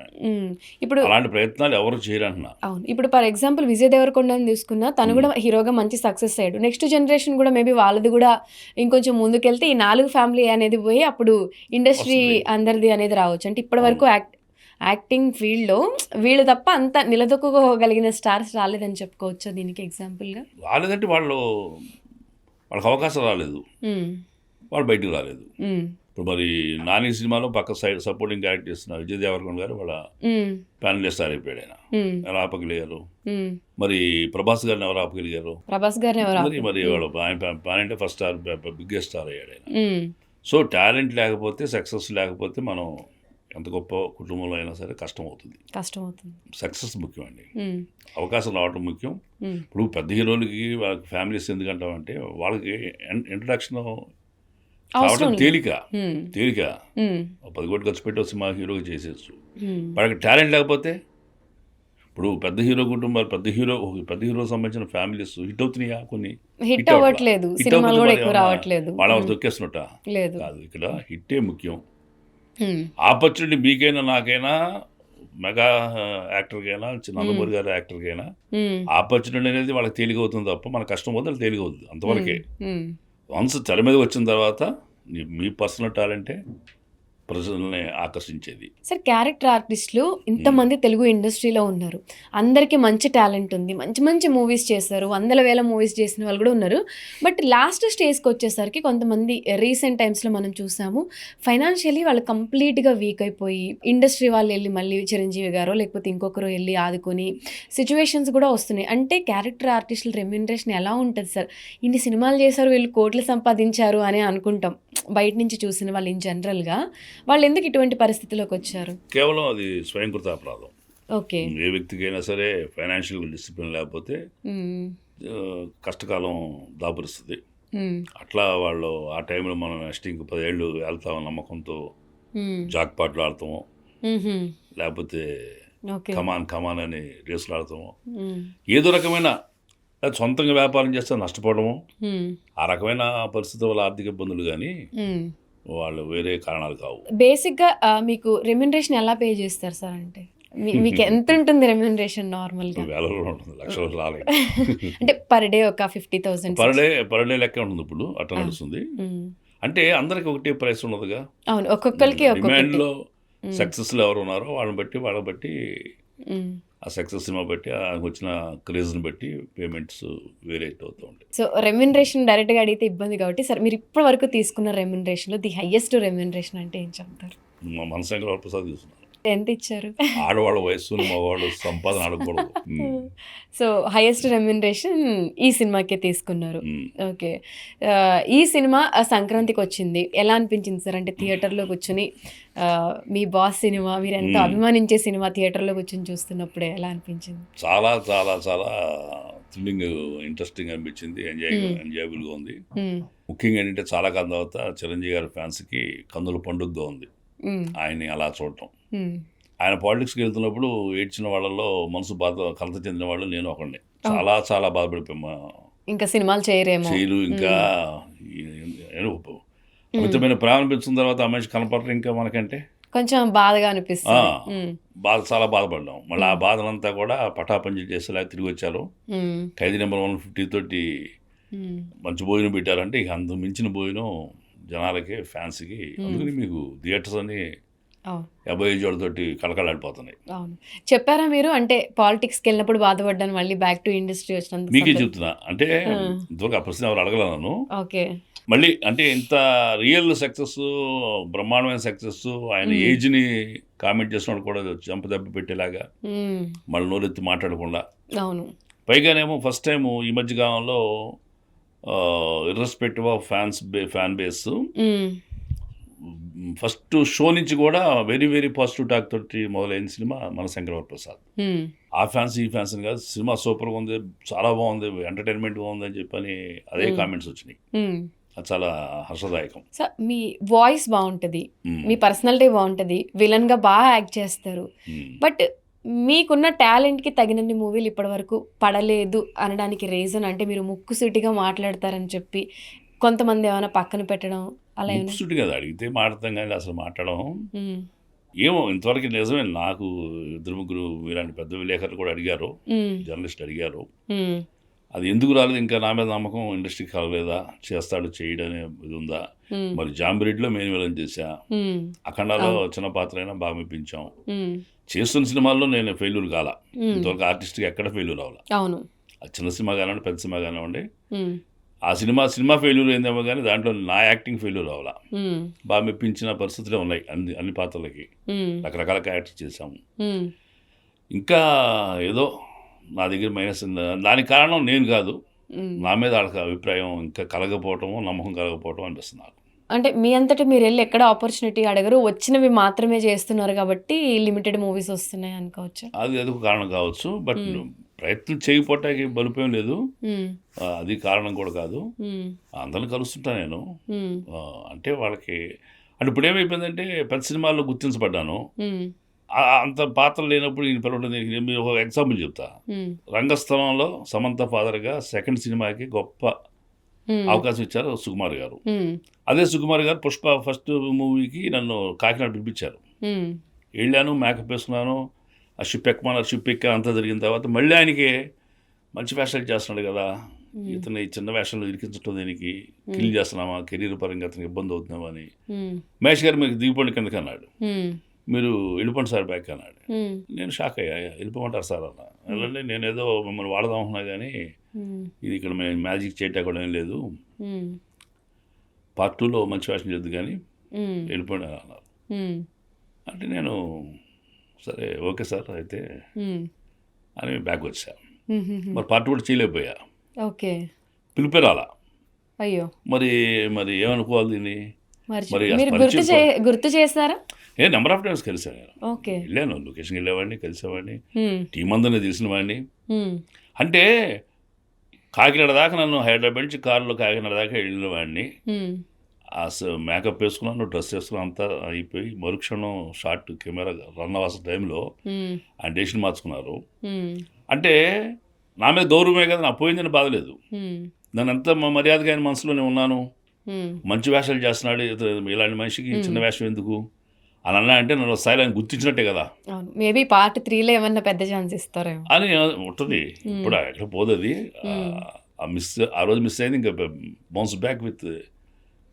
ఇప్పుడు అలాంటి ప్రయత్నాలు ఎవరు చేయరంటున్నా. అవును, ఇప్పుడు ఫర్ ఎగ్జాంపుల్ విజయ్ దేవరకొండని తీసుకున్నా, తను కూడా హీరోగా మంచి సక్సెస్ అయ్యాడు. నెక్స్ట్ జనరేషన్ కూడా మేబీ వాళ్ళది కూడా ఇంకొంచెం ముందుకెళ్తే ఈ 4 ఫ్యామిలీ అనేది పోయి అప్పుడు ఇండస్ట్రీ అందరిది అనేది రావచ్చు. అంటే ఇప్పటి వరకు యాక్టింగ్ ఫీల్డ్లో వీళ్ళు తప్ప అంత నిలదొక్కగలిగిన స్టార్స్ రాలేదని చెప్పుకోవచ్చు. దీనికి ఎగ్జాంపుల్గా రాలేదంటే వాళ్ళకి అవకాశం రాలేదు, వాళ్ళు బయటకు రాలేదు. ఇప్పుడు మరి నాని సినిమాలో పక్క సైడ్ సపోర్టింగ్ క్యారెక్టర్ చేస్తున్నారు విజయ్ దేవరకొండ గారు, వాళ్ళ ప్యానల్ స్టార్ అయిపోయాడు. ఆయన ఎలా ఆపగలిగారు? మరి ప్రభాస్ గారిని ఎవరు ఆపగలిగారు? మరి వాళ్ళు ప్యాన్ అంటే ఫస్ట్ స్టార్, బిగ్గెస్ట్ స్టార్ అయ్యాడు ఆయన. సో టాలెంట్ లేకపోతే, సక్సెస్ లేకపోతే మనం ఎంత గొప్ప కుటుంబంలో అయినా సరే కష్టం అవుతుంది. సక్సెస్ ముఖ్యం అండి, అవకాశం రావడం ముఖ్యం. ఇప్పుడు పెద్ద హీరోలకి వాళ్ళకి ఫ్యామిలీస్ ఎందుకంటామంటే వాళ్ళకి ఇంట్రడక్షన్ కావడం తేలిక. 10 కోట్లు ఖర్చు పెట్టి సినిమా హీరోకి చేసేచ్చు. వాళ్ళకి టాలెంట్ లేకపోతే, ఇప్పుడు పెద్ద హీరో కుటుంబాలు, పెద్ద హీరో సంబంధించిన ఫ్యామిలీస్ హిట్ అవుతున్నాయా? కొన్ని హిట్ అవ్వట్లేదు, వాళ్ళ తొక్కేస్తున్నట్ట కాదు. ఇక్కడ హిట్టే ముఖ్యం. ఆపర్చునిటీ మీకైనా నాకైనా, మెగా యాక్టర్కైనా, నందమూరి గారి యాక్టర్కైనా ఆపర్చునిటీ అనేది వాళ్ళకి తేలిగవుతుంది తప్ప మన కష్టం పోతే వాళ్ళు తేలిగవుతుంది, అంతవరకే. వన్స్ తెర మీద వచ్చిన తర్వాత మీ పర్సనల్ టాలెంటే ప్రజల్ని ఆకర్షించేది. సార్, క్యారెక్టర్ ఆర్టిస్టులు ఇంతమంది తెలుగు ఇండస్ట్రీలో ఉన్నారు, అందరికీ మంచి టాలెంట్ ఉంది, మంచి మంచి మూవీస్ చేస్తారు, 100,000 మూవీస్ చేసిన వాళ్ళు కూడా ఉన్నారు. బట్ లాస్ట్ స్టేజ్కి వచ్చేసరికి కొంతమంది రీసెంట్ టైమ్స్లో మనం చూసాము, ఫైనాన్షియలీ వాళ్ళు కంప్లీట్గా వీక్ అయిపోయి ఇండస్ట్రీ వాళ్ళు వెళ్ళి మళ్ళీ చిరంజీవి గారో లేకపోతే ఇంకొకరు వెళ్ళి ఆదుకొని సిచ్యువేషన్స్ కూడా వస్తున్నాయి. అంటే క్యారెక్టర్ ఆర్టిస్టుల రెమ్యూనరేషన్ ఎలా ఉంటుంది సార్? ఇన్ని సినిమాలు చేశారు, వీళ్ళు కోట్లు సంపాదించారు అని అనుకుంటాం బయట నుంచి చూసిన వాళ్ళు. ఇన్ జనరల్గా వాళ్ళు ఎందుకు ఇటువంటి పరిస్థితిలోకి వచ్చారు? కేవలం అది స్వయంకృత అపరాధం. ఓకే, ఏ వ్యక్తికైనా సరే ఫైనాన్షియల్ డిసిప్లిన్ లేకపోతే కష్టకాలం దాపురిస్తుంది. అట్లా వాళ్ళు ఆ టైంలో మనం నెక్స్ట్ ఇంక 10 ఏళ్ళు వెళ్తామని నమ్మకంతో జాక్పాట్లు ఆడతాము, లేకపోతే కమాన్ అని రేసులు ఆడతాము, ఏదో రకమైన సొంతంగా వ్యాపారం చేస్తే నష్టపోవడము, ఆ రకమైన పరిస్థితి వల్ల ఆర్థిక ఇబ్బందులు, కానీ వాళ్ళు వేరే కారణాలు కావు. బేసిక్గా మీకు రెమ్యూనరేషన్ ఎలా పే చేస్తారు సార్? అంటే మీకు ఎంత ఉంటుంది రెమ్యూనరేషన్ నార్మల్గా? వేలలో ఉంటుంది, లక్షలు రాలేదు. అంటే పర్ డే ఒక 50,000 పర్ డే లెక్క ఉంటుంది. ఇప్పుడు అట్లా నడుస్తుంది. అంటే అందరికి ఒకటే ప్రైస్ ఉండదుగా. అవును, ఒక్కొక్కరికి డిమాండ్లో సక్సెస్లో ఎవరు ఉన్నారో వాళ్ళని బట్టి ఆ సక్సెస్ సినిమా బట్టి వచ్చిన క్రేజ్ని బట్టి పేమెంట్స్ వేరే అవుతూ ఉంటాయి. సో రెమ్యూనరేషన్ డైరెక్ట్గా అడిగితే ఇబ్బంది కాబట్టి సార్, మీరు ఇప్పటి వరకు తీసుకున్న రెమ్యూనరేషన్లో ది హైయెస్ట్ రెమ్యూనరేషన్ అంటే ఏం చెప్తారు? మా మనశంకర వరప్రసాద్ తీసుకున్నారు. ఎంత ఇచ్చారు? ఆడవాళ్ళ వయస్సు మగవాళ్ళు సంపాదన ఆడకూడదు. సో హైయెస్ట్ రెమ్యూనరేషన్ ఈ సినిమాకే తీసుకున్నారు. ఓకే, ఈ సినిమా సంక్రాంతికి వచ్చింది, ఎలా అనిపించింది సార్? అంటే థియేటర్లో కూర్చొని మీ బాస్ సినిమా, మీరు ఎంతో అభిమానించే సినిమా థియేటర్లో కూర్చొని చూస్తున్నప్పుడే ఎలా అనిపించింది? చాలా చాలా చాలా థ్రిల్లింగ్, ఇంట్రెస్టింగ్ అనిపించింది, ఎంజాయబుల్గా ఉంది. ముఖ్యంగా ఏంటంటే చాలా కాలం తర్వాత చిరంజీవి గారి ఫ్యాన్స్కి కన్నుల పండుగగా ఉంది ఆయన్ని అలా చూడటం. ఆయన పాలిటిక్స్కి వెళ్తున్నప్పుడు ఏడ్చిన వాళ్ళలో మనసు కలత చెందిన వాళ్ళు నేను ఒకడిని. చాలా చాలా బాధపడిపోయాము. ఇంకా సినిమాలు చేయరు, ఇంకా అమితమైన ప్రేమ అనిపించిన తర్వాత ఆ మనిషి కనపడరు ఇంకా మనకంటే కొంచెం బాధగా అనిపిస్తుంది. చాలా బాధపడ్డాం. మళ్ళీ ఆ బాధలంతా కూడా పటాపంచలు చేసేలా తిరిగి వచ్చారు. ఖైదీ నెంబర్ 150 తోటి మంచి భోజనం పెట్టారంటే ఇక అంత మించిన భోజనం జనాలకి, ఫ్యాన్స్కి. అందుకని మీకు థియేటర్స్ అని అవును. అబ్బాయి జోడితోటి కళకళాడిపోతున్నాయి. అవును. చెప్పారా మీరు? అంటే పాలిటిక్స్‌కి వెళ్ళినప్పుడు బాధపడ్డాను. మళ్ళీ బ్యాక్ టు ఇండస్ట్రీ వచ్చినంత మీకే సందర్భం. చెప్తున్నా. అంటే ఆ! ఇంతవరకు ఆ ప్రశ్న ఎవరు అడగల నన్ను. ఓకే. మళ్ళీ అంటే ఇంత రియల్ సక్సెస్, బ్రహ్మాండమైన సక్సెస్, ఆయన హ్మ్. ఏజ్‌ని కామెంట్ చేసినోడు కూడా చెంపదెబ్బ పెట్టేలాగా, హ్మ్. మళ్ళీ నోరెత్తి మాట్లాడకుండా. అవును. పైగానేమో ఫస్ట్ టైము ఈ మధ్య కాలంలో ఇర్రెస్పెక్టివ్ ఆఫ్ ఫ్యాన్ బేస్ హ్మ్. ఫస్ట్ షో నుంచి కూడా వెరీ వెరీ పాజిటివ్ టాక్ తోటి మొదలైన సినిమా మన శంకరవరప్రసాద్. హ్మ్. ఆ ఫ్యాన్స్ ఈ ఫ్యాన్స్ అని కాదు, సినిమా సూపర్గా ఉంది, చాలా బాగుంది, ఎంటర్టైన్మెంట్ బాగుంది అని చెప్పని అదే హ్మ్. కామెంట్స్ వచ్చినాయి. హ్మ్. అది చాలా హర్షదాయకం. సో, మీ వాయిస్ బావుంటది. మ్మ్. మీ పర్సనాలిటీ బావుంటది. విలన్‌గా బాగా యాక్ట్ చేస్తారు. మ్మ్. బట్ మీకున్న టాలెంట్‌కి తగినన్ని మూవీలు ఇప్పటివరకు పడలేదు అనడానికి రీజన్ అంటే మీరు ముక్కుసూటిగా మాట్లాడతారని చెప్పి కొంతమంది ఏమైనా పక్కన పెట్టడం అలా ఏమైనా? ముక్కుసూటి కదా అడిగితే మాట్లాడతాం, కానీ అసలు మాట్లాడడం హ్మ్. ఏమో ఇంతవరకు నిజమే. నాకు ఇద్దరు ముగ్గురు ఇలాంటి పెద్ద విలేకరులు కూడా అడిగారు, హ్మ్. జర్నలిస్టులు అడిగారు. హ్మ్. అది ఎందుకు రాలేదు, ఇంకా నా మీద నమ్మకం ఇండస్ట్రీకి కలగలేదా, చేస్తాడు చేయడనే ఇది ఉందా. హ్మ్. మరి జాంబిరెడ్డిలో మెయిన్ విలన్ చేశా, హ్మ్. అఖండాలో అవును. చిన్న పాత్ర అయినా బాగా మెప్పించాం. హ్మ్. చేస్తున్న సినిమాల్లో నేను ఫెయిల్యూర్ కాల, హ్మ్. ఇంతవరకు ఆర్టిస్ట్గా ఎక్కడ ఫెయిల్యూర్ అవ్వాల. అవును. అది చిన్న సినిమా కానివ్వండి, పెద్ద సినిమా కానివ్వండి, హ్మ్. ఆ సినిమా ఫెయిల్యూర్ అయిందేమో కానీ దాంట్లో నా యాక్టింగ్ ఫెయిల్యూర్ అవ్వాల. హ్మ్. బాగా మెప్పించిన పరిస్థితులే ఉన్నాయి అన్ని పాత్రలకి. హ్మ్. రకరకాల క్యారెక్టర్ చేశాము. హ్మ్. ఇంకా ఏదో నా దగ్గర మైనస్ ఉంది. దానికి కారణం నేను కాదు, హ్మ్. నా మీద వాళ్ళకి అభిప్రాయం ఇంకా కలగపోవటము, నమ్మకం కలగపోవటం అనిపిస్తుంది నాకు. అంటే మీ అంతట మీరెళ్లి ఎక్కడ ఆపర్చునిటీ అడగరు. వచ్చినవి మాత్రమే చేస్తున్నారు కాబట్టి లిమిటెడ్ మూవీస్ వస్తున్నాయి అనుకోవచ్చా? అది ఒక కారణం కావచ్చు. బట్ హ్మ్. ప్రయత్నం చేయకపోవటానికి బలుపేం లేదు. హ్మ్. అది కారణం కూడా కాదు. హ్మ్. అందరిని కలుస్తుంటా నేను. హ్మ్. అంటే వాళ్ళకి అంటే ఇప్పుడు ఏమైపోయిందంటే పెద్ద సినిమాల్లో గుర్తించబడ్డాను. హ్మ్. అంత పాత్రలు లేనప్పుడు ఈయన పిలవడం దేనికి? నేను మీకు ఒక ఎగ్జాంపుల్ చెప్తా. హ్మ్. రంగస్థలంలో సమంత ఫాదర్‌గా సెకండ్ సినిమాకి గొప్ప హ్మ్. అవకాశం ఇచ్చారు సుకుమార్ గారు. హ్మ్. అదే సుకుమార్ గారు 'పుష్ప' ఫస్ట్ మూవీకి నన్ను కాకినాడ పిలిపించారు. హ్మ్. వెళ్ళాను, మేకప్ వేసుకున్నాను, ఆ షిప్ ఎక్కమన్నారు, షిప్ ఎక్కాను. అంతా జరిగిన తర్వాత మళ్ళీ ఆయనకి మంచి వేషాలు చేస్తున్నాడు కదా, హ్మ్. ఇతను ఈ చిన్న వేషంలో ఇరికించడం దేనికి, హ్మ్. కిల్ చేస్తున్నామా, కెరీర్ పరంగా అతనికి ఇబ్బంది అవుతున్నామా అని. హ్మ్. మహేష్ గారు మీకు దిగిపోండి కిందకి అన్నాడు, హ్మ్. మీరు వెళ్ళిపోండి సార్ బ్యాక్ అన్నాడు. హ్మ్. నేను షాక్ అయ్యా, వెళ్ళిపోమంటారు సార్ అన్న. వెళ్ళండి, నేనేదో మిమ్మల్ని వాడదాం అనుకున్నా కానీ హ్మ్. ఇది ఇక్కడ మేము మ్యాజిక్ చేయటం కూడా ఏం లేదు, హ్మ్. పార్ట్ 2లో మంచి వేషం చేద్దు కానీ హ్మ్. వెళ్ళిపోండి అని అన్నారు. హ్మ్. అంటే నేను సరే ఓకే సార్ అయితే హ్మ్. అని బ్యాక్ వచ్చా. హుహుహు. మరి పార్ట్ కూడా చేయలేకపోయా, ఓకే. పిలిపే రాలా. అయ్యో! మరి మరి ఏమనుకోవాలి దీన్ని. మరి అసలు మీరు పరిచయం గుర్తు చేసారా? నెంబర్ ఆఫ్ టైమ్స్ కలిసాను నేను. ఓకే. వెళ్ళాను, లొకేషన్కి వెళ్ళేవాడిని, కలిసేవాడిని, హ్మ్. టీం అందరినీ తెలిసిన వాడిని. హ్మ్. అంటే కాకినాడ దాకా నన్ను హైదరాబాద్ నుంచి కారులో కాకినాడ దాకా వెళ్ళిన వాడిని. హ్మ్. మేకప్ వేసుకున్నాను, డ్రెస్ వేసుకున్నాను, అంతా అయిపోయి మరుక్షణం షార్ట్ కెమెరా రన్ అవ్వాల్సిన టైంలో హ్మ్. ఆయన డెసిషన్ మార్చుకున్నారు. హ్మ్. అంటే నా మీద గౌరవమే కదా, నా పోయిందని బాధలేదు. హ్మ్. నన్ను ఎంత మర్యాదగా ఆయన మనసులోనే ఉన్నాను. హ్మ్. మంచి వేషాలు చేస్తున్నాడు, ఇలాంటి మనిషికి చిన్న హ్మ్. వేషం ఎందుకు అని అన్నా అంటే నన్ను స్థాయిలో ఆయన గుర్తించినట్టే కదా అవును. మేబీ పార్ట్ 3లో ఏమన్నా పెద్ద ఛాన్స్ ఇస్తారేమో. అని ఉంటుంది. హ్మ్. ఇప్పుడు ఎక్కడ పోదు అది. హ్మ్. ఆ రోజు మిస్ అయింది, ఇంకా bounce back with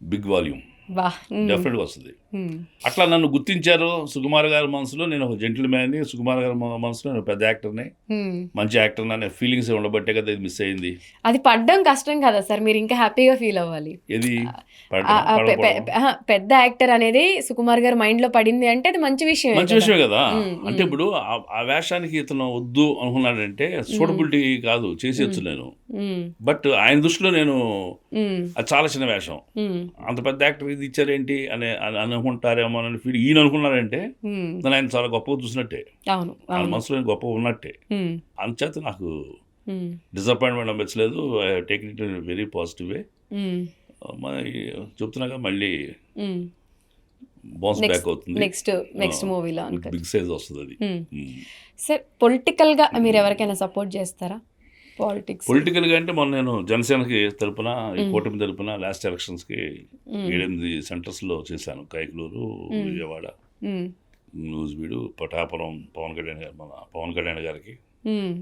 big volume వా! హ్మ్. డెఫినెట్గా వస్తుంది. హ్మ్. అట్లా నన్ను గుర్తించారు. సుకుమార్ గారి మనసులో నేను ఒక జెంటిల్మ్యాన్ని, సుకుమార్ గారి మనసులో నేను పెద్ద యాక్టర్ని, హ్మ్. మంచి యాక్టర్ని అనే ఫీలింగ్స్ ఉండబట్టే కదా ఇది మిస్ అయింది. అది పడ్డం కష్టం కదా సార్! మీరు ఇంకా హ్యాపీగా ఫీల్ అవ్వాలి. ఏది ఆ ఆ పె పె పడకపోవడం అహా! పెద్ద యాక్టర్ అనేది సుకుమార్ గారి మైండ్‌లో పడింది అంటే అది మంచి విషయమే మంచి కదా! విషయమే కదా. హ్మ్. అంటే హ్మ్. ఇప్పుడు ఆ వేషానికి ఇతను వద్దు అనుకున్నాడంటే హ్మ్. సూటబిలిటీ కాదు, హ్మ్. చేసేయచ్చు నేను. హ్మ్. బట్ ఆయన దృష్టిలో నేను హ్మ్. అది చాలా చిన్న వేషం, హ్మ్. అంత పెద్ద యాక్టర్ ఇది ఇచ్చారేంటి అని అనుకుంటారేమో అని ఫీల్ ఈయన అనుకున్నారంటే హ్మ్. దాన్ని ఆయన చాలా గొప్పగా చూసినట్టే, అవును. ఆయన అవును. మనసులో గొప్పగా ఉన్నట్టే. హ్మ్. అంచేత నాకు హ్మ్. డిసప్పాయింట్మెంట్ అనిపించలేదు. I take it in very positive way. హ్మ్. మరి చెప్తున్నాగా మళ్ళీ హ్మ్. బౌన్స్ బ్యాక్ నెక్స్ట్ అవుతుంది. నెక్స్ట్ నెక్స్ట్ మూవీలో విత్ అనుకోవచ్చు. బిగ్ సైజ్ వస్తుంది అది. హ్మ్. సార్ పొలిటికల్‌గా మీరెవరికైనా సపోర్ట్ చేస్తారా? పాలిటిక్స్. పొలిటికల్గా అంటే మొన్న నేను జనసేనకి తరపున, ఈ హ్మ్. కూటమి తరపున లాస్ట్ ఎలక్షన్స్కి హ్మ్. 7-8 సెంటర్స్లో చేశాను. కైకలూరు, హ్మ్. విజయవాడ, హ్మ్. నూజివీడు, పటాపురం, మన పవన్ కళ్యాణ్ గారికి, హ్మ్.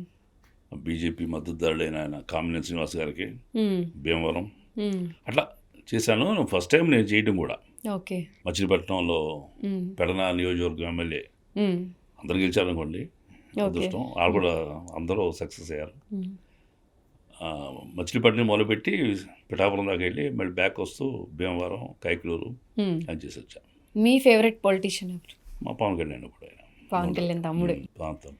బీజేపీ మద్దతుదారుడైన ఆయన కామినేని శ్రీనివాస్ గారికి, హ్మ్. భీమవరం, హ్మ్. అట్లా చేశాను. ఫస్ట్ టైం నేను చేయడం కూడా. ఓకే. మచిలీపట్నంలో హ్మ్. పెడన నియోజకవర్గం ఎమ్మెల్యే హ్మ్. అందరు గెలిచారనుకోండి, ఓకే. అదృష్టం. వాళ్ళు కూడా అందరూ సక్సెస్ అయ్యారు. హ్మ్. మచిలీపట్నం మొదలుపెట్టి పిఠాపురం దాకా వెళ్ళి మళ్ళీ బ్యాక్ వస్తూ భీమవరం, కైకలూరు హ్మ్. అని చేసి వచ్చాం. మీ ఫేవరెట్ పొలిటీషియన్ ఎవరు? మా పవన్ కళ్యాణ్ ఇప్పుడు ఆయన పవన్ కళ్యాణ్ తమ్ముడు.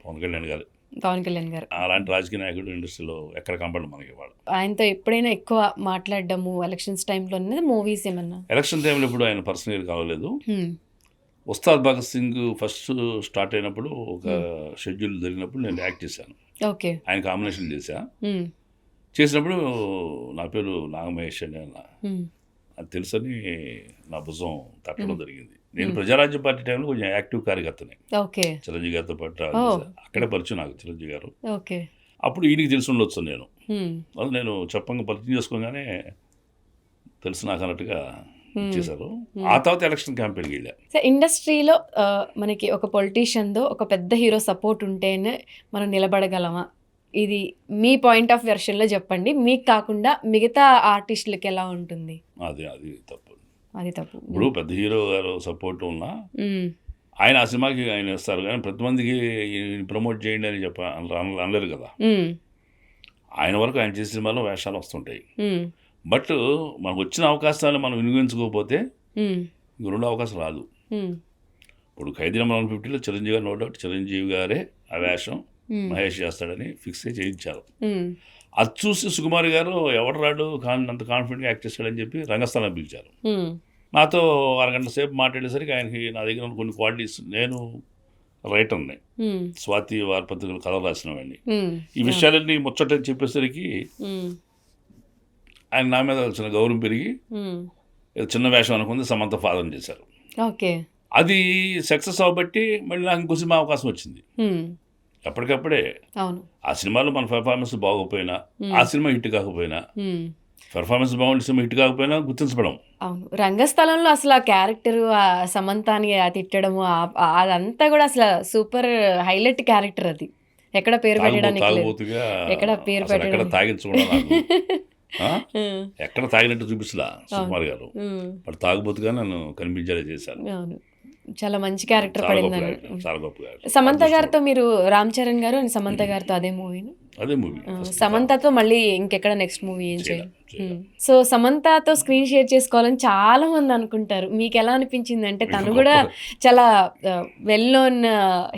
పవన్ కళ్యాణ్ గారు పవన్ కళ్యాణ్ గారు. అలాంటి రాజకీయ నాయకుడు ఇండస్ట్రీలో ఎక్కడ కనపడదు మనకి వాళ్ళు. ఆయనతో ఎప్పుడైనా ఎక్కువ మాట్లాడడము ఎలక్షన్స్ టైంలో మూవీస్ ఏమన్నా? ఎలక్షన్ టైంలో ఇప్పుడు ఆయన పర్సనల్ కావలేదు. హ్మ్. ఉస్తాద్ భగత్ సింగ్ ఫస్ట్ స్టార్ట్ అయినప్పుడు ఒక షెడ్యూల్ జరిగినప్పుడు నేను యాక్ట్ చేశాను. ఓకే. ఆయన కాంబినేషన్ చేశా. హ్మ్. చేసినప్పుడు నా పేరు నాగమహేష్ అని హ్మ్. అది తెలుసని నా భుజం తట్టడం జరిగింది. నేను ప్రజారాజ్య పార్టీ టైంలో కొంచెం యాక్టివ్ కార్యకర్తనే. ఓకే. చిరంజీవి గారితో పాటు ఓ. అక్కడే పరిచయం నాకు చిరంజీవి గారు. ఓకే. అప్పుడు ఈయనకి తెలిసి ఉండొచ్చు నేను. హ్మ్. అది నేను చెప్పంగా పరిచయం చేసుకోగానే తెలుసు నాకు అన్నట్టుగా చేశారు. ఆ తర్వాత ఎలక్షన్ క్యాంపెయిన్కి వెళ్ళా. సో ఇండస్ట్రీలో మనకి ఒక పొలిటీషియన్తో ఒక పెద్ద హీరో సపోర్ట్ ఉంటేనే మనం నిలబడగలమా? ఇది మీ పాయింట్ ఆఫ్ వెర్షన్లో చెప్పండి. మీకు కాకుండా మిగతా ఆర్టిస్టులకి ఎలా ఉంటుంది? అది తప్పు. అది తప్పు. ఇప్పుడు పెద్ద హీరో గారు సపోర్ట్ ఉన్నా మ్మ్. ఆయన ఆ సినిమాకి ఆయన ఇస్తారు, కానీ ప్రతి మందికి ప్రమోట్ చేయండి అని అనలేరు కదా. మ్మ్. ఆయన వరకు ఆయన చేసే సినిమాలో వేషాలు వస్తుంటాయి. మ్మ్. బట్ మనకు వచ్చిన అవకాశాలు మనం వినియోగించుకోకపోతే మ్మ్. ఇంక రెండో అవకాశం రాదు. మ్మ్. ఇప్పుడు ఖైదీ నెంబర్ 150లో చిరంజీవి గారు, నో డౌట్ చిరంజీవి గారే ఆ వేషం మ్మ్. మహేష్ చేస్తాడని ఫిక్స్ అయ్యి చేయించారు. మ్మ్. అది చూసి సుకుమార్ గారు ఎవడు రాడు అంత కాన్ఫిడెంట్గా యాక్ట్ చేస్తాడని చెప్పి రంగస్థలం పిలిచారు. మ్మ్. నాతో అరగంట సేపు మాట్లాడేసరికి ఆయనకి నా దగ్గర ఉన్న కొన్ని క్వాలిటీస్, నేను రైటర్ని, మ్మ్. స్వాతి వార్పత్రికలు కథలు రాసిన వాడిని, మ్మ్. ఈ విషయాలన్నీ ముచ్చటని చెప్పేసరికి మ్మ్. ఆయన నా మీద చిన్న గౌరవం పెరిగి మ్మ్. ఏదో చిన్న వేషం అనుకుంది సమంత ఫాదర్ చేశారు. ఓకే. అది సక్సెస్ అవ్వబట్టి మళ్ళీ నాకు ఇంకో సినిమా అవకాశం వచ్చింది. మ్మ్. ఎప్పటికప్పుడే అవును. ఆ సినిమాలో మన పెర్ఫార్మెన్స్ బాగోపోయినా, ఆ సినిమా హిట్ కాకపోయినా, మ్మ్. పెర్ఫార్మెన్స్ బాగుండే సినిమా హిట్ కాకపోయినా గుర్తించబడం. అవును. రంగస్థలంలో అసలు ఆ క్యారెక్టర్ సమంతాని తిట్టడము అదంతా కూడా అసలు సూపర్ హైలైట్ క్యారెక్టర్ అది. ఎక్కడ పేరు పెట్టడానికి లేదు. తాగుబోతుగా ఎక్కడ పేరు అసలు ఎక్కడ పెట్టడానికి తాగించకుండా నాకు ఆ? ఉమ్, ఎక్కడ తాగినట్టు చూపించలా సుకుమార్ గారు. ఉమ్, వాడు తాగుబోతుగా నన్ను కనిపించేలా చేశారు. అవును. చాలా మంచి క్యారెక్టర్ చాలా గొప్ప పడింది. character, చాలా గొప్ప character. సమంత గారితో మీరు రామ్ చరణ్ గారు అండ్ సమంత గారితో అదే మూవీని, అదే మూవీ సమంతతో మళ్ళీ ఇంకెక్కడ నెక్స్ట్ మూవీ ఏం చేయాలి? చేయాలి. సో సమంతతో స్క్రీన్ షేర్ చేసుకోవాలని చాలా మంది అనుకుంటారు. మీకు ఎలా అనిపించింది? అంటే తను కూడా చాలా వెల్ నోన్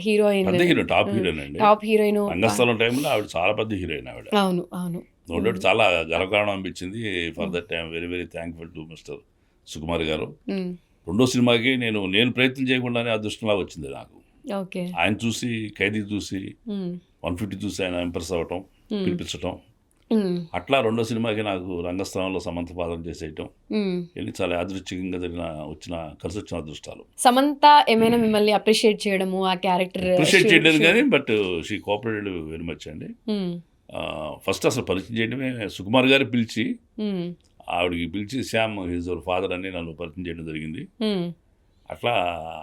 హీరోయిన్, పెద్ద హీరో, టాప్ హీరోయిన్ అండి. Top heroine. రంగస్థలం టైంలో ఆవిడ చాలా పెద్ద హీరోయిన్. ఆవిడ అవును, అవును. నోడౌట్ చాలా గర్వకారణం అనిపించింది. For that I'm very very thankful to mister Sukumar గారు. ఉమ్, రెండో సినిమాకి నేను ప్రయత్నం చేయకుండానే అదృష్టంలా వచ్చింది నాకు. ఓకే. ఆయన చూసి, ఖైదీ చూసి, ఉమ్, 150 చూసి ఆయన ఇంప్రెస్ అవ్వటం, పిలిపించటం, ఉమ్, అట్లా రెండో సినిమాకి నాకు రంగస్థలంలో సమంత పాదం చేసేయటం, ఉమ్. ఇవన్నీ చాలా యాదృచ్ఛికంగా కలిసి వచ్చిన అదృష్టాలు. సమంత ఏమైనా మిమ్మల్ని అప్రిషియేట్ చేయడము ఆ క్యారెక్టర్? అప్రిషియేట్ చేయలేదు కానీ but she cooperated very much అండి. ఫస్ట్ అసలు పరిచయం చేయడమే సుకుమార్ గారు పిలిచి, ఆవిడకి పిలిచి శ్యామ్ హిజ్ యువర్ ఫాదర్ అని నన్ను పరిచయం చేయడం జరిగింది. అట్లా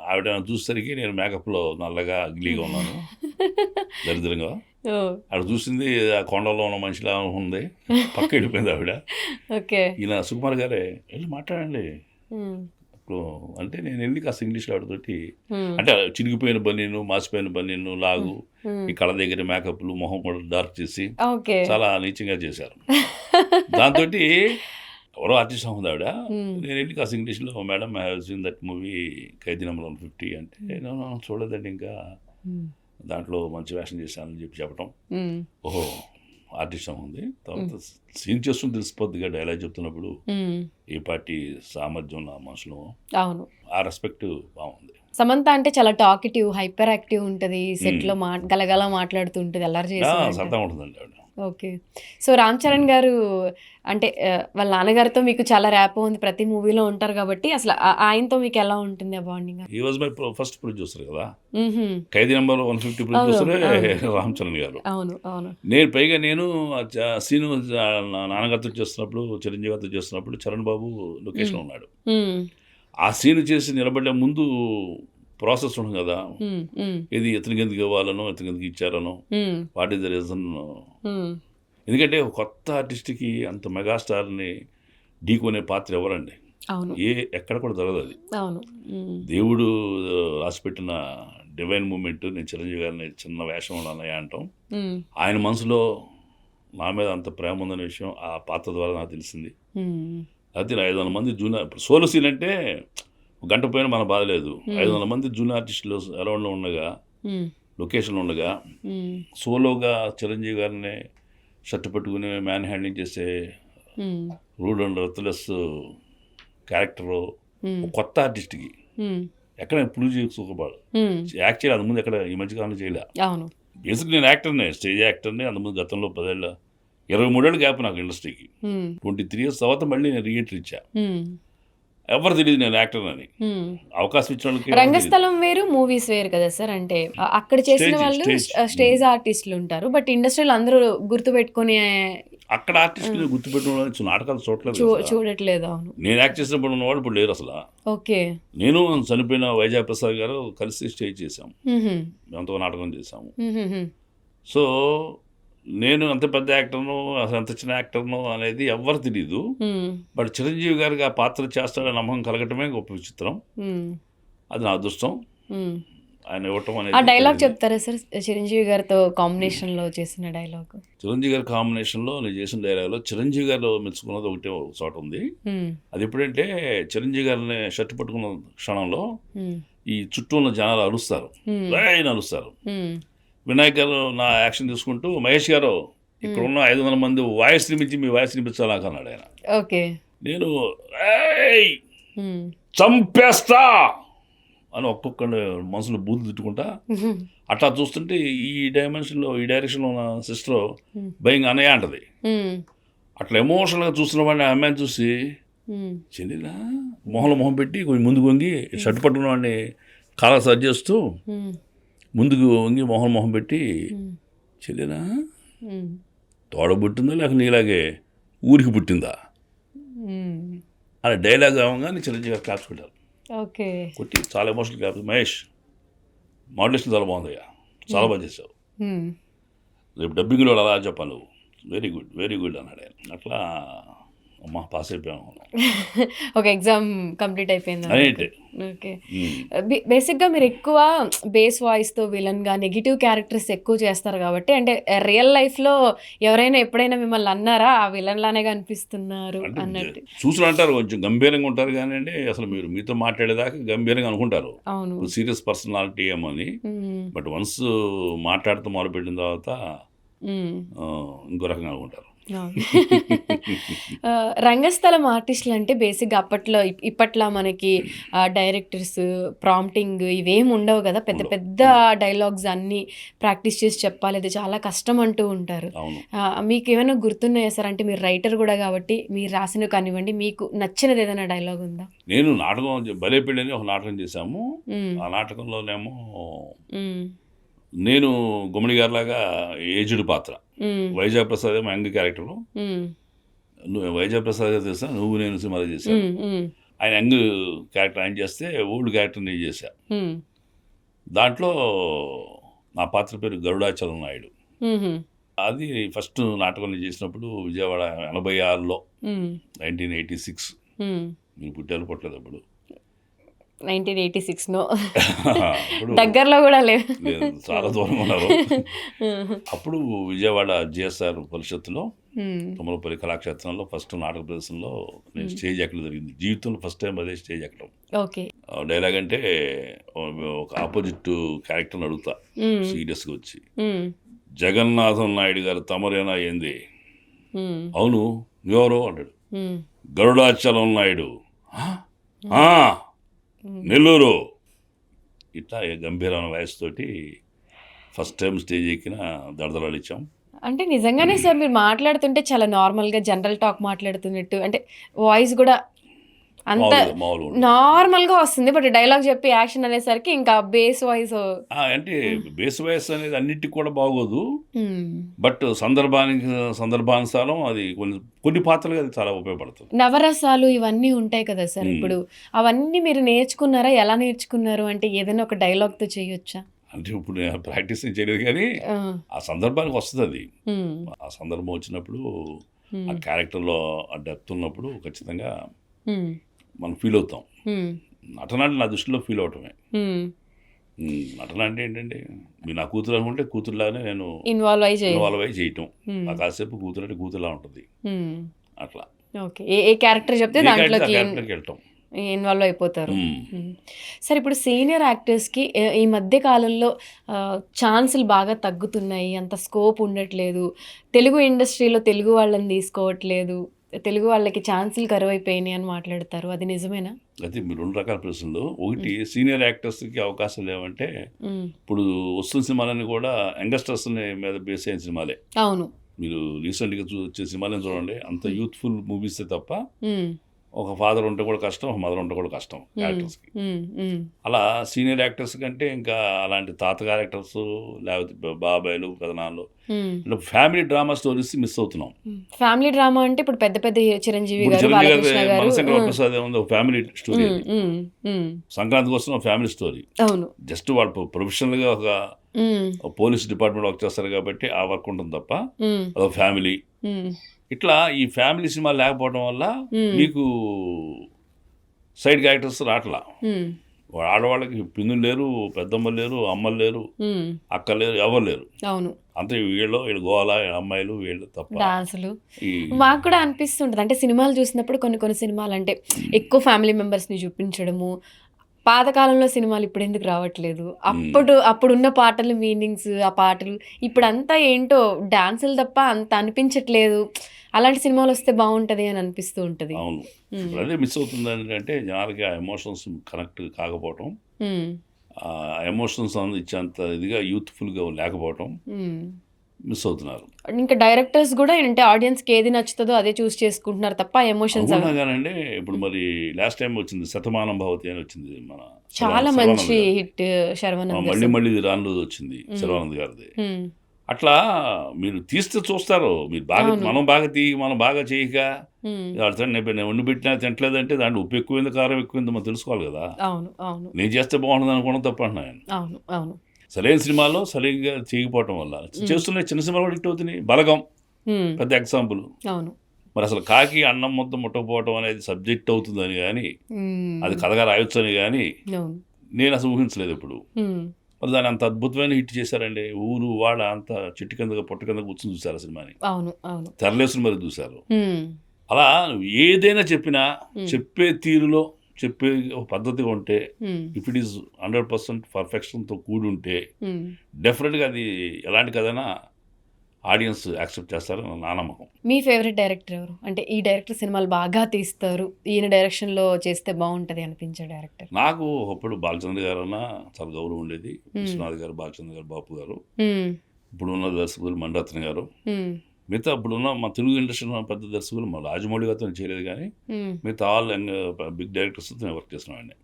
ఆవిడ నన్ను చూసేసరికి నేను మేకప్లో నల్లగా అగ్లీగా ఉన్నాను, దరిద్రంగా. ఆవిడ చూసింది ఆ కొండలో ఉన్న మనిషిలా ఉంది, పక్క వెళ్ళిపోయింది ఆవిడ. ఓకే. ఈయన సుకుమార్ గారే వెళ్ళి మాట్లాడండి ఇప్పుడు అంటే, నేను వెళ్ళి కాస్త ఇంగ్లీష్లో ఆవిడతోటి, అంటే చిరిగిపోయిన బనీను, మాసిపోయిన బనీను, లాగు, ఈ కళ్ళ దగ్గర మేకప్లు, మొహం కూడా డార్క్ చేసి ఓకే. చాలా నీచంగా చేశారు. దాంతో ఎవరో ఆర్టిస్ట్ ఉంది ఆవిడ. నేను వెళ్ళి కాస్త ఇంగ్లీష్లో, madam I have seen that movie Khaidi number 150 అంటే, నేను చూడలేదండి ఇంకా, దాంట్లో మంచి వేషం చేశానని చెప్పటం. ఓహో ఆర్టిస్ట్ ఉంది. తర్వాత సీన్ చేస్తుంటే తెలిసిపోద్దిగా డైలాగ్ చెప్తున్నప్పుడు ఏ పార్టీ సామర్థ్యం నా మనసులో. అవును. ఆ రెస్పెక్ట్ బాగుంది. సమంత అంటే చాలా టాకిటివ్, హైపర్ యాక్టివ్ ఉంటుంది, సెట్ లో గలగల మాట్లాడుతూ ఉంటుంది, అల్లరి చేసి. సరదా ఉంటుందండి ఆవిడ. ఓకే. సో రామ్ చరణ్ గారు అంటే వాళ్ళ నాన్నగారితో మీకు చాలా ర్యాప్ ఉంది, ప్రతి మూవీలో ఉంటారు కాబట్టి అసలు ఆయనతో మీకు ఎలా ఉంటుంది ఆ బాండింగ్? ఈ వాజ్ మై ఫస్ట్ ప్రొడ్యూసర్ కదా, ఖైదీ నెంబర్ 150 ప్రొడ్యూసరే రామ్ చరణ్ గారు. అవును, అవును. పైగా నేను సీను నాన్నగారితో చేస్తున్నప్పుడు, చిరంజీవి గారితో చేస్తున్నప్పుడు చరణ్ బాబు లొకేషన్ ఉన్నాడు. ఆ సీను చేసి నిలబడే ముందు ప్రాసెస్ ఉంటుంది కదా, ఇది ఇతనికి ఎందుకు ఇవ్వాలనో, ఇతనికి ఎందుకు ఇచ్చారనో, వాట్ ఈస్ ద రీజన్. ఎందుకంటే ఒక కొత్త ఆర్టిస్ట్కి అంత మెగాస్టార్ని ఢీకొనే పాత్ర ఎవరండి? అవును. ఎక్కడ కూడా జరగదు అది. అవును. దేవుడు రాసిపెట్టిన డివైన్ మూమెంట్. నేను చిరంజీవి గారిని చిన్న వేషంలో అన్నయ్య అంటాం. ఆయన మనసులో నా మీద అంత ప్రేమ ఉందనే విషయం ఆ పాత్ర ద్వారా నాకు తెలిసింది. అయితే 500 మంది జూనియర్ ఇప్పుడు సోలో సీన్ అంటే గంట పోయినా మన బాధ లేదు. 500 మంది జూనియర్ ఆర్టిస్టులు అరౌండ్లో ఉండగా, లొకేషన్లో ఉండగా, సోలోగా చిరంజీవి గారిని షర్ట్ పట్టుకుని మ్యాన్ హ్యాండింగ్ చేసే రూడ్ అండ్ రత్లెస్ క్యారెక్టరు కొత్త ఆర్టిస్ట్కి ఎక్కడ ప్రూవ్ చేసుకోబడు. యాక్ట్ చేయాలి అంతకుముందు ఎక్కడ ఈ మధ్యకాలంలో చేయలే. అవును. బేసిక్ నేను యాక్టర్నే, స్టేజ్ యాక్టర్నే. అంతకుముందు గతంలో 23 ఏళ్ళు గ్యాప్ నాకు ఇండస్ట్రీకి. 23 years తర్వాత మళ్ళీ నేను రీఎంట్రీ ఇచ్చా. ఎవరు తెలియదు నేను యాక్టర్ అని. అవకాశం ఇచ్చిన వాళ్ళకి రంగస్థలం వేరు, మూవీస్ వేరు కదా సార్. అంటే అక్కడ చేసిన వాళ్ళు స్టేజ్ ఆర్టిస్టులు ఉంటారు, బట్ ఇండస్ట్రీలో అందరూ గుర్తుపెట్టుకునే అక్కడ ఆర్టిస్టులు గుర్తుపెట్టుకున్న నాటకాలు చూడట్లేదు. అవును. నేను యాక్ట్ చేసినప్పుడు ఉన్నవాడు ఇప్పుడు లేరు అసలు. ఓకే. నేను చనిపోయిన వైజాగ్ ప్రసాద్ గారు కలిసి స్టేజ్ చేశాము, ఎంతో నాటకం చేశాము. సో నేను అంత పెద్ద యాక్టర్ను అసలు ఎంత చిన్న యాక్టర్ను అనేది ఎవ్వరు తెలియదు. బట్ చిరంజీవి గారికి ఆ పాత్ర చేస్తాడని నమ్మకం కలగటమే గొప్ప విచిత్రం. అది నా అదృష్టం. ఆయన ఇవ్వటం అనేది. ఆ డైలాగ్ చెప్తారా సార్, చిరంజీవి గారితో కాంబినేషన్ లో చేసిన డైలాగ్? చిరంజీవి గారి కాంబినేషన్లో నేను చేసిన డైలాగ్లో చిరంజీవి గారు మెచ్చుకున్నది ఒకటే ఒక చోట ఉంది. అది ఎప్పుడంటే చిరంజీవి గారిని షర్ట్ పట్టుకున్న క్షణంలో ఈ చుట్టూ ఉన్న జనాలు అరుస్తారు, అరుస్తారు. వినాయక్ గారు నా యాక్షన్ తీసుకుంటూ, మహేష్ గారు ఇక్కడ ఉన్న 500 మంది వాయిస్ నిమించి మీ వాయిస్ నిమించాలి నాకు అన్నాడు ఆయన. ఓకే. నేను చంపేస్తా అని ఒక్కొక్క మనసులో బూతులు తిట్టుకుంటా అట్లా చూస్తుంటే ఈ డైరెక్షన్లో ఉన్న సిస్టర్ భయంగా అన్నయ్య అంటది. అట్లా ఎమోషనల్గా చూస్తున్న వాడిని ఆ అమ్మాయిని చూసి చెల్లిలా మొహం పెట్టి కొంచెం ముందుకు వంగి షర్ట్ పట్టుకున్న వాడిని కాలా సర్జ్ చేస్తూ ముందుకు వంగి మొహం పెట్టి చెల్లినా తోడబుట్టిందా లేక నీలాగే ఊరికి పుట్టిందా అనే డైలాగ్ అవగానే చిరంజీవి గారు క్లాప్స్ కొట్టారు. ఓకే. కొట్టి చాలా ఎమోషనల్ క్లాప్స్. మహేష్ మోడలేషన్ చాలా బాగుందయ్యా, చాలా బాగా చేసావు, రేపు డబ్బింగ్లో అలా చెప్పాను, వెరీ గుడ్ అన్నాడు ఆయన. అట్లా అమ్మ పాస్ అయిపోయాము. ఒక ఎగ్జామ్ కంప్లీట్ అయిపోయింది. అయితే ఓకే. బేసిక్గా మీరు ఎక్కువ బేస్ వాయిస్తో విలన్గా నెగిటివ్ క్యారెక్టర్స్ ఎక్కువ చేస్తారు కాబట్టి, అంటే రియల్ లైఫ్లో ఎవరైనా ఎప్పుడైనా మిమ్మల్ని అన్నారా ఆ విలన్ లానే కనిపిస్తున్నారు అన్నట్టు? చూసిన అంటారు కొంచెం గంభీరంగా ఉంటారు కానీ అండి, అసలు మీరు మీతో మాట్లాడేదాకా గంభీరంగా అనుకుంటారు అవును, సీరియస్ పర్సనాలిటీ ఏమని. బట్ వన్స్ మాట్లాడుతూ మొదలుపెట్టిన తర్వాత ఇంకో రకంగా అనుకుంటారు. రంగస్థలం ఆర్టిస్టులు అంటే బేసిక్గా అప్పట్లో ఇప్పట్లో మనకి డైరెక్టర్స్ ప్రాంప్టింగ్ ఇవేమి ఉండవు కదా, పెద్ద పెద్ద డైలాగ్స్ అన్నీ ప్రాక్టీస్ చేసి చెప్పాలి, అది చాలా కష్టం అంటూ ఉంటారు. మీకు ఏమైనా గుర్తున్నాయా సార్? అంటే మీరు రైటర్ కూడా కాబట్టి మీరు రాసినవి కానివ్వండి, మీకు నచ్చినది ఏదైనా డైలాగ్ ఉందా? నేను నాటకం భలే పెళ్ళి అని ఒక నాటకం చేశాము. ఆ నాటకంలోనేమో నేను గుమ్మడి గారిలాగా ఏజ్డ్ పాత్ర, వైజాగ్ ప్రసాద్ ఏమో యంగ్ క్యారెక్టరు. వైజాగ్ ప్రసాద్ గారు చేస్తా, నువ్వు నేను సినిమాలో చేశాను. ఆయన యంగ్ క్యారెక్టర్ ఆయన చేస్తే ఓల్డ్ క్యారెక్టర్ నేను చేశా. దాంట్లో నా పాత్ర పేరు గరుడాచలం నాయుడు. అది ఫస్ట్ నాటకం నేను చేసినప్పుడు విజయవాడ 86లో 1986. మీరు పుట్టారు పుట్టలేదు అప్పుడు? 1986 దగ్గరలో కూడా లేదు, చాలా దూరం ఉన్నారు. అప్పుడు విజయవాడ జిఎస్ఆర్ పరిషత్తులో తుమ్మలపల్లి కళాక్షేత్రంలో ఫస్ట్ నాటక ప్రదర్శనలో నేను స్టేజ్ ఎక్కడం జరిగింది. జీవితంలో ఫస్ట్ టైం అదే స్టేజ్ ఎక్కడం. డైలాగ్ అంటే ఒక ఆపోజిట్ క్యారెక్టర్ని అడుగుతా సీరియస్గా వచ్చి, జగన్నాథం నాయుడు గారు తమరేనా ఏంది? అవును, నువ్వెవరు అంటాడు. గరుడాచలం నాయుడు, నెల్లూరు. ఇట్లా గంభీరమైన వాయిస్ తోటి ఫస్ట్ టైం స్టేజ్ ఎక్కిన దడదలాలు ఇచ్చాం. అంటే నిజంగానే సార్ మీరు మాట్లాడుతుంటే చాలా నార్మల్గా జనరల్ టాక్ మాట్లాడుతున్నట్టు, అంటే వాయిస్ కూడా అంత నార్మల్గా వస్తుంది. బట్ డైలాగ్ చెప్పి యాక్షన్ అనేసరికి ఇంకా బేస్ వాయిస్ అంటే బేస్ వాయిస్ అనేది అన్నిటికి కూడా బాగోదు. బట్ సందర్భానుసారం అది కొన్ని పాత్రలు అది చాలా ఉపయోగపడుతుంది. నవరసాలు ఇవన్నీ ఉంటాయి కదా సార్, ఇప్పుడు అవన్నీ మీరు నేర్చుకున్నారా? ఎలా నేర్చుకున్నారు? అంటే ఏదైనా ఒక డైలాగ్తో చేయొచ్చా? అంటే ఇప్పుడు నేను ప్రాక్టీస్ చేయలేదు కానీ ఆ సందర్భానికి వస్తుంది అది. ఆ సందర్భం వచ్చినప్పుడు ఆ క్యారెక్టర్లో ఆ డెప్త్ ఉన్నప్పుడు ఖచ్చితంగా మనం ఫీల్ అవుతాం. ఉమ్, నటన అంటే నా దృష్టిలో ఫీల్ అవటమే. ఉమ్. నటన అంటే ఏంటంటే మీరు నా కూతురు అనుకుంటే కూతురులాగానే నేను ఇన్వాల్వ్ అయ్యి చేయాలి. ఇన్వాల్వ్ అయ్యి చేయటం. ఉమ్, ఆ కాసేపు కూతురు అంటే కూతురులా ఉంటుంది ఉమ్. అట్లా. ఓకే, ఏ క్యారెక్టర్ చెప్తే ఏ క్యారెక్టర్ ఆ దాంట్లోకి క్యారెక్టర్కి వెళ్ళటం. ఇన్వాల్వ్ అయిపోతారు. మ్మ్. సరే, ఇప్పుడు సీనియర్ యాక్టర్స్కి ఈ మధ్య కాలంలో ఛాన్సులు బాగా తగ్గుతున్నాయి, అంత స్కోప్ ఉండట్లేదు, తెలుగు ఇండస్ట్రీలో తెలుగు వాళ్ళని తీసుకోవట్లేదు, తెలుగు వాళ్ళకి ఛాన్సులు కరువైపోయినాయి అని మాట్లాడతారు. అది నిజమేనా? అయితే మీరు 2 రకాల ప్రశ్నలు. ఒకటి సీనియర్ యాక్టర్స్కి అవకాశాలు లేవంటే మ్మ్. ఇప్పుడు వస్తున్న సినిమాలన్నీ కూడా యంగస్టర్స్ని మీద బేస్ అయిన సినిమాలే. అవును. మీరు రీసెంట్గా వచ్చే సినిమాలను చూడండి, అంత యూత్ఫుల్ మూవీసే తప్ప మ్మ్. ఒక ఫాదర్ ఉంటే కూడా కష్టం, ఒక మదర్ ఉంటే కూడా కష్టం యాక్టర్స్కి. మ్మ్. మ్మ్. అలా సీనియర్ యాక్టర్స్ కంటే ఇంకా అలాంటి తాత క్యారెక్టర్స్ లేకపోతే బాబాయ్లు పెదనాళ్ళు మ్మ్. ఇట్లా ఫ్యామిలీ డ్రామా స్టోరీస్ మిస్ అవుతున్నాం. ఫ్యామిలీ డ్రామా అంటే ఇప్పుడు పెద్ద పెద్ద చిరంజీవి ఇప్పుడు గారు, చిరంజీవి బాలకృష్ణ గారి గారు. మనశంకర ప్రసాద్ ఉంది, ఒక ఫ్యామిలీ స్టోరీ. మ్మ్. మ్మ్. మ్మ్. సంక్రాంతి కోసం ఒక ఫ్యామిలీ స్టోరీ. అవును. జస్ట్ వాళ్ళు ప్రొఫెషనల్గా ఒక మ్మ్. పోలీస్ డిపార్ట్మెంట్ వర్క్ చేస్తారు కాబట్టి ఆ వర్క్ ఉంటుంది తప్ప మ్మ్. అదొక ఫ్యామిలీ. మ్మ్. ఇట్లా ఈ ఫ్యామిలీ సినిమా లేకపోవడం వల్ల మ్మ్. మీకు సైడ్ క్యారెక్టర్స్ రావట్లా. మ్మ్. ఆడవాళ్ళకి పిన్నులు లేరు, పెద్దమ్మలు లేరు, అమ్మలు లేరు, మ్మ్. అక్కలు లేరు, ఎవరు లేరు. అవును. అంతే వీళ్ళు గోల అమ్మాయిలు వీళ్ళు తప్ప. డాన్సులు ఈ మాకు కూడా అనిపిస్తుంటుంది. అంటే సినిమాలు చూసినప్పుడు కొన్ని సినిమాలు అంటే ఎక్కువ ఫ్యామిలీ మెంబర్స్ని చూపించడము, పాతకాలంలో సినిమాలు ఇప్పుడు ఎందుకు రావట్లేదు, అప్పుడున్న పాటలు మీనింగ్స్, ఆ పాటలు ఇప్పుడు అంతా ఏంటో డాన్సులు తప్ప అంత అనిపించట్లేదు. అలాంటి సినిమాలు వస్తే బాగుంటుంది అని అనిపిస్తూ ఉంటుంది. అవును, ఇప్పుడు అదే మిస్ అవుతుంది. ఏంటంటే జనాలకి ఆ ఎమోషన్స్ కనెక్ట్ కాకపోవటం, ఆ ఎమోషన్స్ ఇచ్చేంత ఇదిగా యూత్ఫుల్గా లేకపోవటం మిస్ అవుతున్నారు. ఇంకా డైరెక్టర్స్ కూడా ఏంటంటే ఆడియన్స్కి ఏది నచ్చుతుందో అదే చూస్ చేసుకుంటున్నారు తప్ప ఎమోషన్స్. అవునా కానండి, ఇప్పుడు మరి లాస్ట్ టైం వచ్చింది శతమానం భవతి అని వచ్చింది, మన చాలా మంచి హిట్ శర్వానంద్. మళ్ళీ రాను వచ్చింది శర్వానంద్ గారిది. అట్లా మీరు తీస్తే చూస్తారు. మీరు బాగా మనం బాగా చేయక నేను వండి పెట్టినా తింటలేదంటే దాంట్లో ఉప్పు ఎక్కువైంది కారం ఎక్కువైంది మనం తెలుసుకోవాలి కదా. అవును, అవును. నేను చేస్తే బాగుంటుంది అనుకోవడం తప్ప అంటున్నాను. అవును, అవును. సరైన సినిమాలో సరిగ్గా చేయకపోవటం వల్ల చేస్తున్న చిన్న సినిమాలు కూడా హిట్ అవుతున్నాయి. బలగం పెద్ద ఎగ్జాంపుల్. అవును. మరి అసలు కాకి అన్నం మొత్తం ముట్టకపోవడం అనేది సబ్జెక్ట్ అవుతుందని కానీ, అది కథగా రాయొచ్చు అని కానీ నేను అసలు ఊహించలేదు ఇప్పుడు. మరి దాన్ని అంత అద్భుతమైన హిట్ చేశారండి. ఊరు వాళ్ళ అంత చెట్టు కింద పొట్టు కింద కూర్చొని చూశారు ఆ సినిమాని. అవును, అవును. తెరలేసుని మరి చూశారు. అలా ఏదైనా చెప్పినా చెప్పే తీరులో చెప్పే ఒక పద్ధతిగా ఉంటే, ఇఫ్ ఇట్ ఈస్ 100% పర్ఫెక్షన్తో కూడి ఉంటే డెఫినెట్గా అది ఎలాంటి కథైనా ఆడియన్స్ యాక్సెప్ట్ చేస్తారు నా నమ్మకం. మీ ఫేవరెట్ డైరెక్టర్ ఎవరు? అంటే ఈ డైరెక్టర్ సినిమాలు బాగా తీస్తారు, ఈయన డైరెక్షన్లో చేస్తే బాగుంటుంది అనిపించే డైరెక్టర్? నాకు ఒకప్పుడు బాలచంద్ర గారు అన్నా చాలా గౌరవం ఉండేది. విశ్వనాథ్ గారు, బాలచంద్ర గారు, బాపు గారు. ఇప్పుడున్న దర్శకులు మణిరత్నం గారు. మిగతా ఇప్పుడున్న మా తెలుగు ఇండస్ట్రీలో పెద్ద దర్శకులు మా రాజమౌళి గారితో చేయలేదు కానీ మిగతా ఆల్ బిగ్ డైరెక్టర్స్తో నేను వర్క్ చేస్తున్నామండి.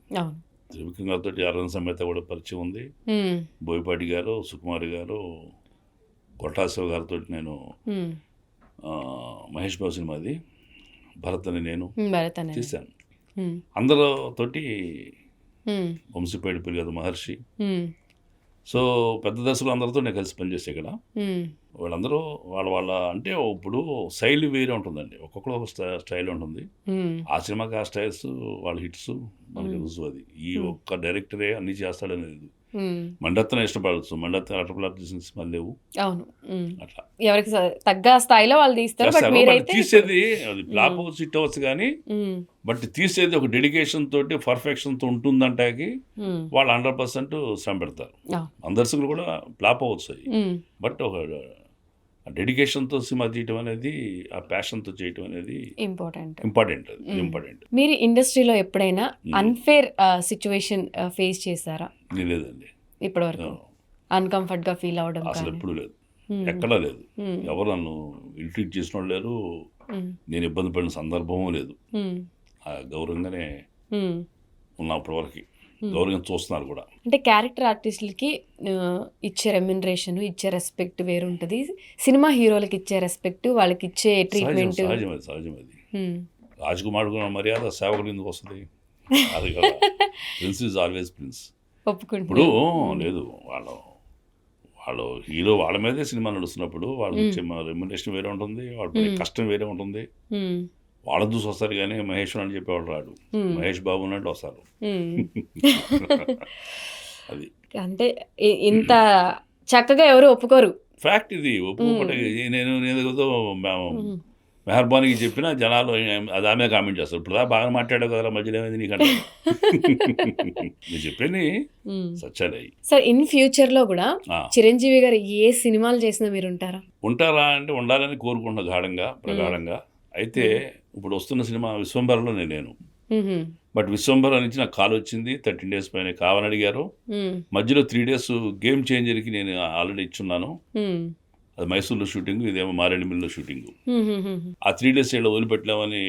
త్రివిక్రమ్ గారితో అరవింద్ సమేత కూడా పరిచయం ఉంది. బోయపాటి గారు, సుకుమారి గారు, కొట్టాశివ గారితో నేను మహేష్ బాబు సినిమాది భరత్ అని నేను చేశాను. అందరితోటి వంశీపేట పెరిగారు మహర్షి. సో పెద్ద దర్శకులు అందరితో నేను కలిసి పనిచేసే ఇక్కడ. వాళ్ళందరూ వాళ్ళ అంటే ఇప్పుడు శైలి వేరే ఉంటుందండి, ఒక్కొక్కరు ఒక స్టైల్ ఉంటుంది. ఆ సినిమాకి ఆ స్టైల్స్ వాళ్ళ హిట్స్ మనకి రుజువు. అది ఈ ఒక్క డైరెక్టరే అన్ని చేస్తాడనేది. మణిరత్నం ఇష్టపడచ్చు, మణిరత్నం అటపలా తీసిన సినిమాలు లేవు. అవును, అట్లా ఎవరికి తగ్గ స్థాయిలో వాళ్ళు తీస్తారు. తీసేది అది ఫ్లాప్ అవచ్చు హిట్ అవచ్చు కానీ, బట్ తీసేది ఒక డెడికేషన్ తోటి పర్ఫెక్షన్ తో ఉంటుందంటాకి వాళ్ళు 100% శ్రమ పెడతారు. అందర్శకులు కూడా ఫ్లాప్ అవచ్చు అవి, బట్ ఒక డెడికేషన్తో సినిమా తీయటం అనేది, ఆ ప్యాషన్తో చేయటం అనేది ఇంపార్టెంట్. మీరు ఇండస్ట్రీలో ఎప్పుడైనా అన్ఫేర్ సిచ్యువేషన్ ఫేస్ చేశారా? లేదండి, ఇప్పటివరకు అన్కంఫర్ట్గా ఫీల్ అవడం అసలు ఎప్పుడు లేదు, ఎక్కడా లేదు. ఎవరు నన్ను ఇరిటేట్ చేసిన వాళ్ళు లేరు, నేను ఇబ్బంది పడిన సందర్భం లేదు. గౌరవంగానే ఉన్నా ఇప్పటివరకు, గౌరవం చూస్తున్నారు కూడా. అంటే క్యారెక్టర్ ఆర్టిస్టులకి ఇచ్చే రెమ్యునరేషన్, ఇచ్చే రెస్పెక్ట్ వేరుంటుంది, సినిమా హీరోలకి ఇచ్చే రెస్పెక్ట్, వాళ్ళకి ఇచ్చే ట్రీట్మెంట్ సహజమది. రాజకుమారుడు మర్యాద సేవకుడు ఎందుకు వస్తుంది? అది కదా, ప్రిన్స్ ఈజ్ ఆల్వేస్ ప్రిన్స్. ఇప్పుడు లేదు, వాళ్ళు హీరో వాళ్ళ మీదే సినిమా నడుస్తున్నప్పుడు వాళ్ళకి ఇచ్చే రెమ్యునరేషన్ వేరే ఉంటుంది, వాళ్ళ కష్టం వేరే ఉంటుంది. వాళ్ళని చూసి వస్తారు కానీ మహేష్ అని చెప్పేవాళ్ళు రాడు. మహేష్ బాబు ఉన్నట్టు వస్తారు. అది అంటే ఇంత చక్కగా ఎవరు ఒప్పుకోరు. ఫ్యాక్ట్ ఇది. ఒప్పుకోమంటే నేను ఏదో మెహర్బానికి చెప్పినా జనాలు అది ఆమె కామెంట్ చేస్తారు. ఇప్పుడు బాగా మాట్లాడావు కదా మధ్యలో ఏమైంది నీకంటే. నేను చెప్పేది సచ్చాలే. సార్ ఇన్ ఫ్యూచర్ లో కూడా చిరంజీవి గారు ఏ సినిమాలు చేసినా మీరు ఉంటారా అంటే ఉండాలని కోరుకుంటున్నా గాఢంగా ప్రగాఢంగా. అయితే ఇప్పుడు వస్తున్న సినిమా విశ్వంబరలో నేను బట్ విశ్వంబర నుంచి నాకు కాల్ వచ్చింది. 13 days పైన కావాలని అడిగారు. మధ్యలో 3 days గేమ్ చేంజర్కి నేను ఆల్రెడీ ఇచ్చున్నాను. అది మైసూర్లో షూటింగ్, ఇదేమో మారేడుమిల్లిలో షూటింగ్. ఆ 3 days ఇలా వదిలిపెట్టలేమని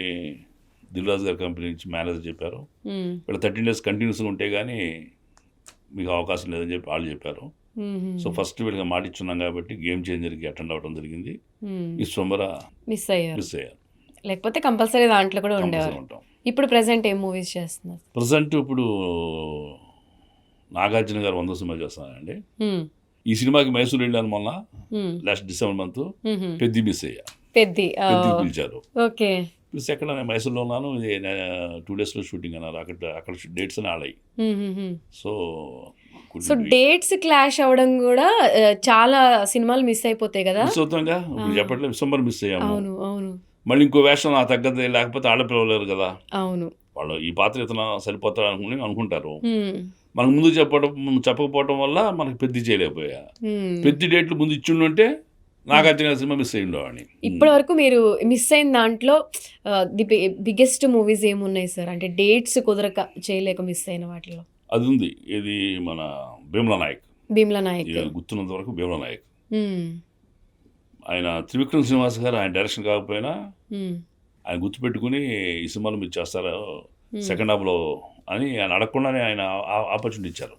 దిల్రాజు గారి కంపెనీ నుంచి మేనేజర్ చెప్పారు. ఇక్కడ 13 days కంటిన్యూస్గా ఉంటే కానీ మీకు అవకాశం లేదని చెప్పి వాళ్ళు చెప్పారు. సో ఫస్ట్ వీళ్ళకి మాట ఇచ్చున్నాం కాబట్టి గేమ్ చేంజర్కి అటెండ్ అవ్వడం జరిగింది. విశ్వంబర మిస్ అయ్యారు. లేకపోతే కంపల్సరీ దాంట్లో కూడా ఉండేవారు. ఇప్పుడు ప్రెసెంట్ ఏం మూవీస్ చేస్తున్నారు? ప్రెసెంట్ ఇప్పుడు నాగార్జున గారు 100 సినిమా చేస్తున్నానండి. ఈ సినిమాకి మైసూర్ వెళ్ళాను మొన్న last December month. Peddi miss అయ్యా. పెద్ది పిలిచారు. ఓకే. ప్లస్ ఎక్కడ నేను మైసూర్లో ఉన్నాను. 2 daysలో షూటింగ్ అన్నారు. అక్కడ డేట్స్ అని ఆడాయి. సో డేట్స్ క్లాష్ అవ్వడం కూడా చాలా సినిమాలు మిస్ అయిపోతాయి కదా. మిస్ అవుతాంగా. ఇప్పుడు చెప్పట్లేదు విశ్వంబర్ మిస్ అయ్యాము. అవును. మళ్ళీ ఇంకో వేషం నా తగ్గదే, లేకపోతే ఆడపిల్లలేరు కదా. అవును. వాళ్ళు ఈ పాత్ర ఇతను సరిపోతాడు అనుకుంటారు. మనకు ముందు చెప్పకపోవడం వల్ల మనకి పెద్ద చేయలేకపోయా. పెద్ద డేట్లు ముందు ఇచ్చిండుంటే నాగార్జున సినిమా మిస్ అయ్యిండేవాడిని. ఇప్పటి వరకు మీరు మిస్ అయిన దాంట్లో ది బిగ్గెస్ట్ మూవీస్ ఏమున్నాయి సార్? అంటే డేట్స్ కుదరక చేయలేక మిస్ అయిన వాటిలో అది ఉంది. ఇది మన భీమ్లా నాయక్ గుర్తున్నంత వరకు భీమ్లా నాయక్. ఆయన త్రివిక్రమ్ శ్రీనివాస్ గారు ఆయన డైరెక్షన్ కాకపోయినా ఆయన గుర్తుపెట్టుకుని ఈ సినిమాలు మీరు చేస్తారా సెకండ్ హాఫ్లో అని ఆయన అడగకుండానే ఆయన ఆపర్చునిటీ ఇచ్చారు.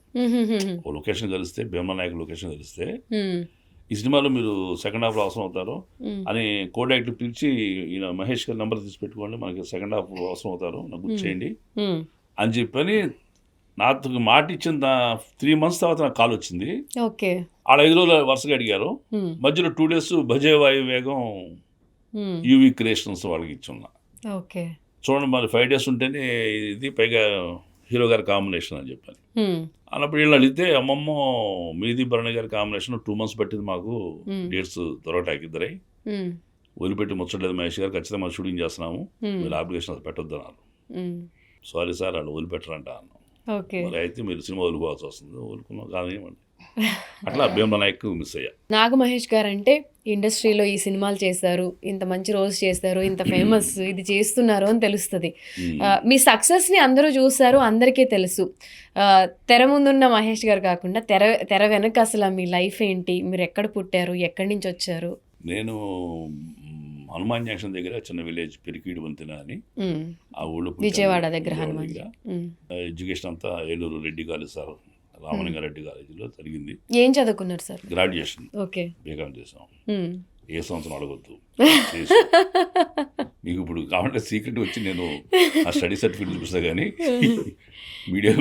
ఓ లొకేషన్ కలిస్తే భీమ్లా నాయక్ లొకేషన్ కలిస్తే ఈ సినిమాలో మీరు సెకండ్ హాఫ్లో అవసరం అవుతారు అని కోడ్ యాక్టర్ పిలిచి ఈయన మహేష్ గారి నెంబర్ తీసి పెట్టుకోండి, మనకి సెకండ్ హాఫ్ అవసరం అవుతారు, నాకు గుర్తు చేయండి అని చెప్పని నాకు మాట ఇచ్చిన 3 months తర్వాత నాకు కాల్ వచ్చింది. ఆడ 5 రోజులు వరుసగా అడిగారు. మధ్యలో 2 days భజే వాయు వేగం యూవి క్రియేషన్స్ వాళ్ళకి ఇచ్చున్నా. చూడండి మరి 5 days ఉంటేనే ఇది పైగా హీరో గారి కాంబినేషన్ అని చెప్పాను. అన్నప్పుడు వీళ్ళు అడిగితే అమ్మమ్మ మీది భరణి గారి కాంబినేషన్ 2 months పట్టింది మాకు డేట్స్ దొరకటానికి ఇద్దరై వదిలిపెట్టి ముచ్చట్లేదు మహేష్ గారు, ఖచ్చితంగా మనం షూటింగ్ చేస్తున్నాము, మీరు అప్లికేషన్ పెట్టొద్దు అన్నారు. సారీ సార్ వాళ్ళు వదిలిపెట్టరంట అన్నాం. మరి అయితే మీరు సినిమా వదులుకోవాల్సి వస్తుంది. వదులుకున్నాం కాదేమండి. అట్లా భీమ్లా నాయక్ మిస్ అయ్యా. నాగ మహేష్ గారు అంటే ఇండస్ట్రీలో ఈ సినిమాలు చేశారు, ఇంత మంచి రోల్స్ చేస్తారు, ఇంత ఫేమస్ ఇది చేస్తున్నారు అని తెలుస్తుంది. మీ సక్సెస్ని అందరూ చూస్తారు, అందరికీ తెలుసు. తెర ముందున్న మహేష్ గారు కాకుండా తెర వెనక అసలు మీ లైఫ్ ఏంటి, మీరు ఎక్కడ పుట్టారు, ఎక్కడి నుంచి వచ్చారు? నేను హనుమాన్ జంక్షన్ దగ్గర చిన్న విలేజ్ పెరికీడు వంతెన అని ఆ ఊళ్ళో విజయవాడ దగ్గర ఎడ్యుకేషన్ అంతా ఏలూరు రెడ్డి కాలేజ్ సార్ రామలింగారెడ్డి కాలేజీలో జరిగింది. ఏం చదువుకున్నారు సార్? గ్రాడ్యుయేషన్ బీకామ్ చేసాం. ఏ సంవత్సరం అడగొద్దు మీకు ఇప్పుడు కావాలంటే సీక్రెట్ వచ్చి నేను ఆ స్టడీ సర్టిఫికేట్ చూపిస్తా కానీ మీడియా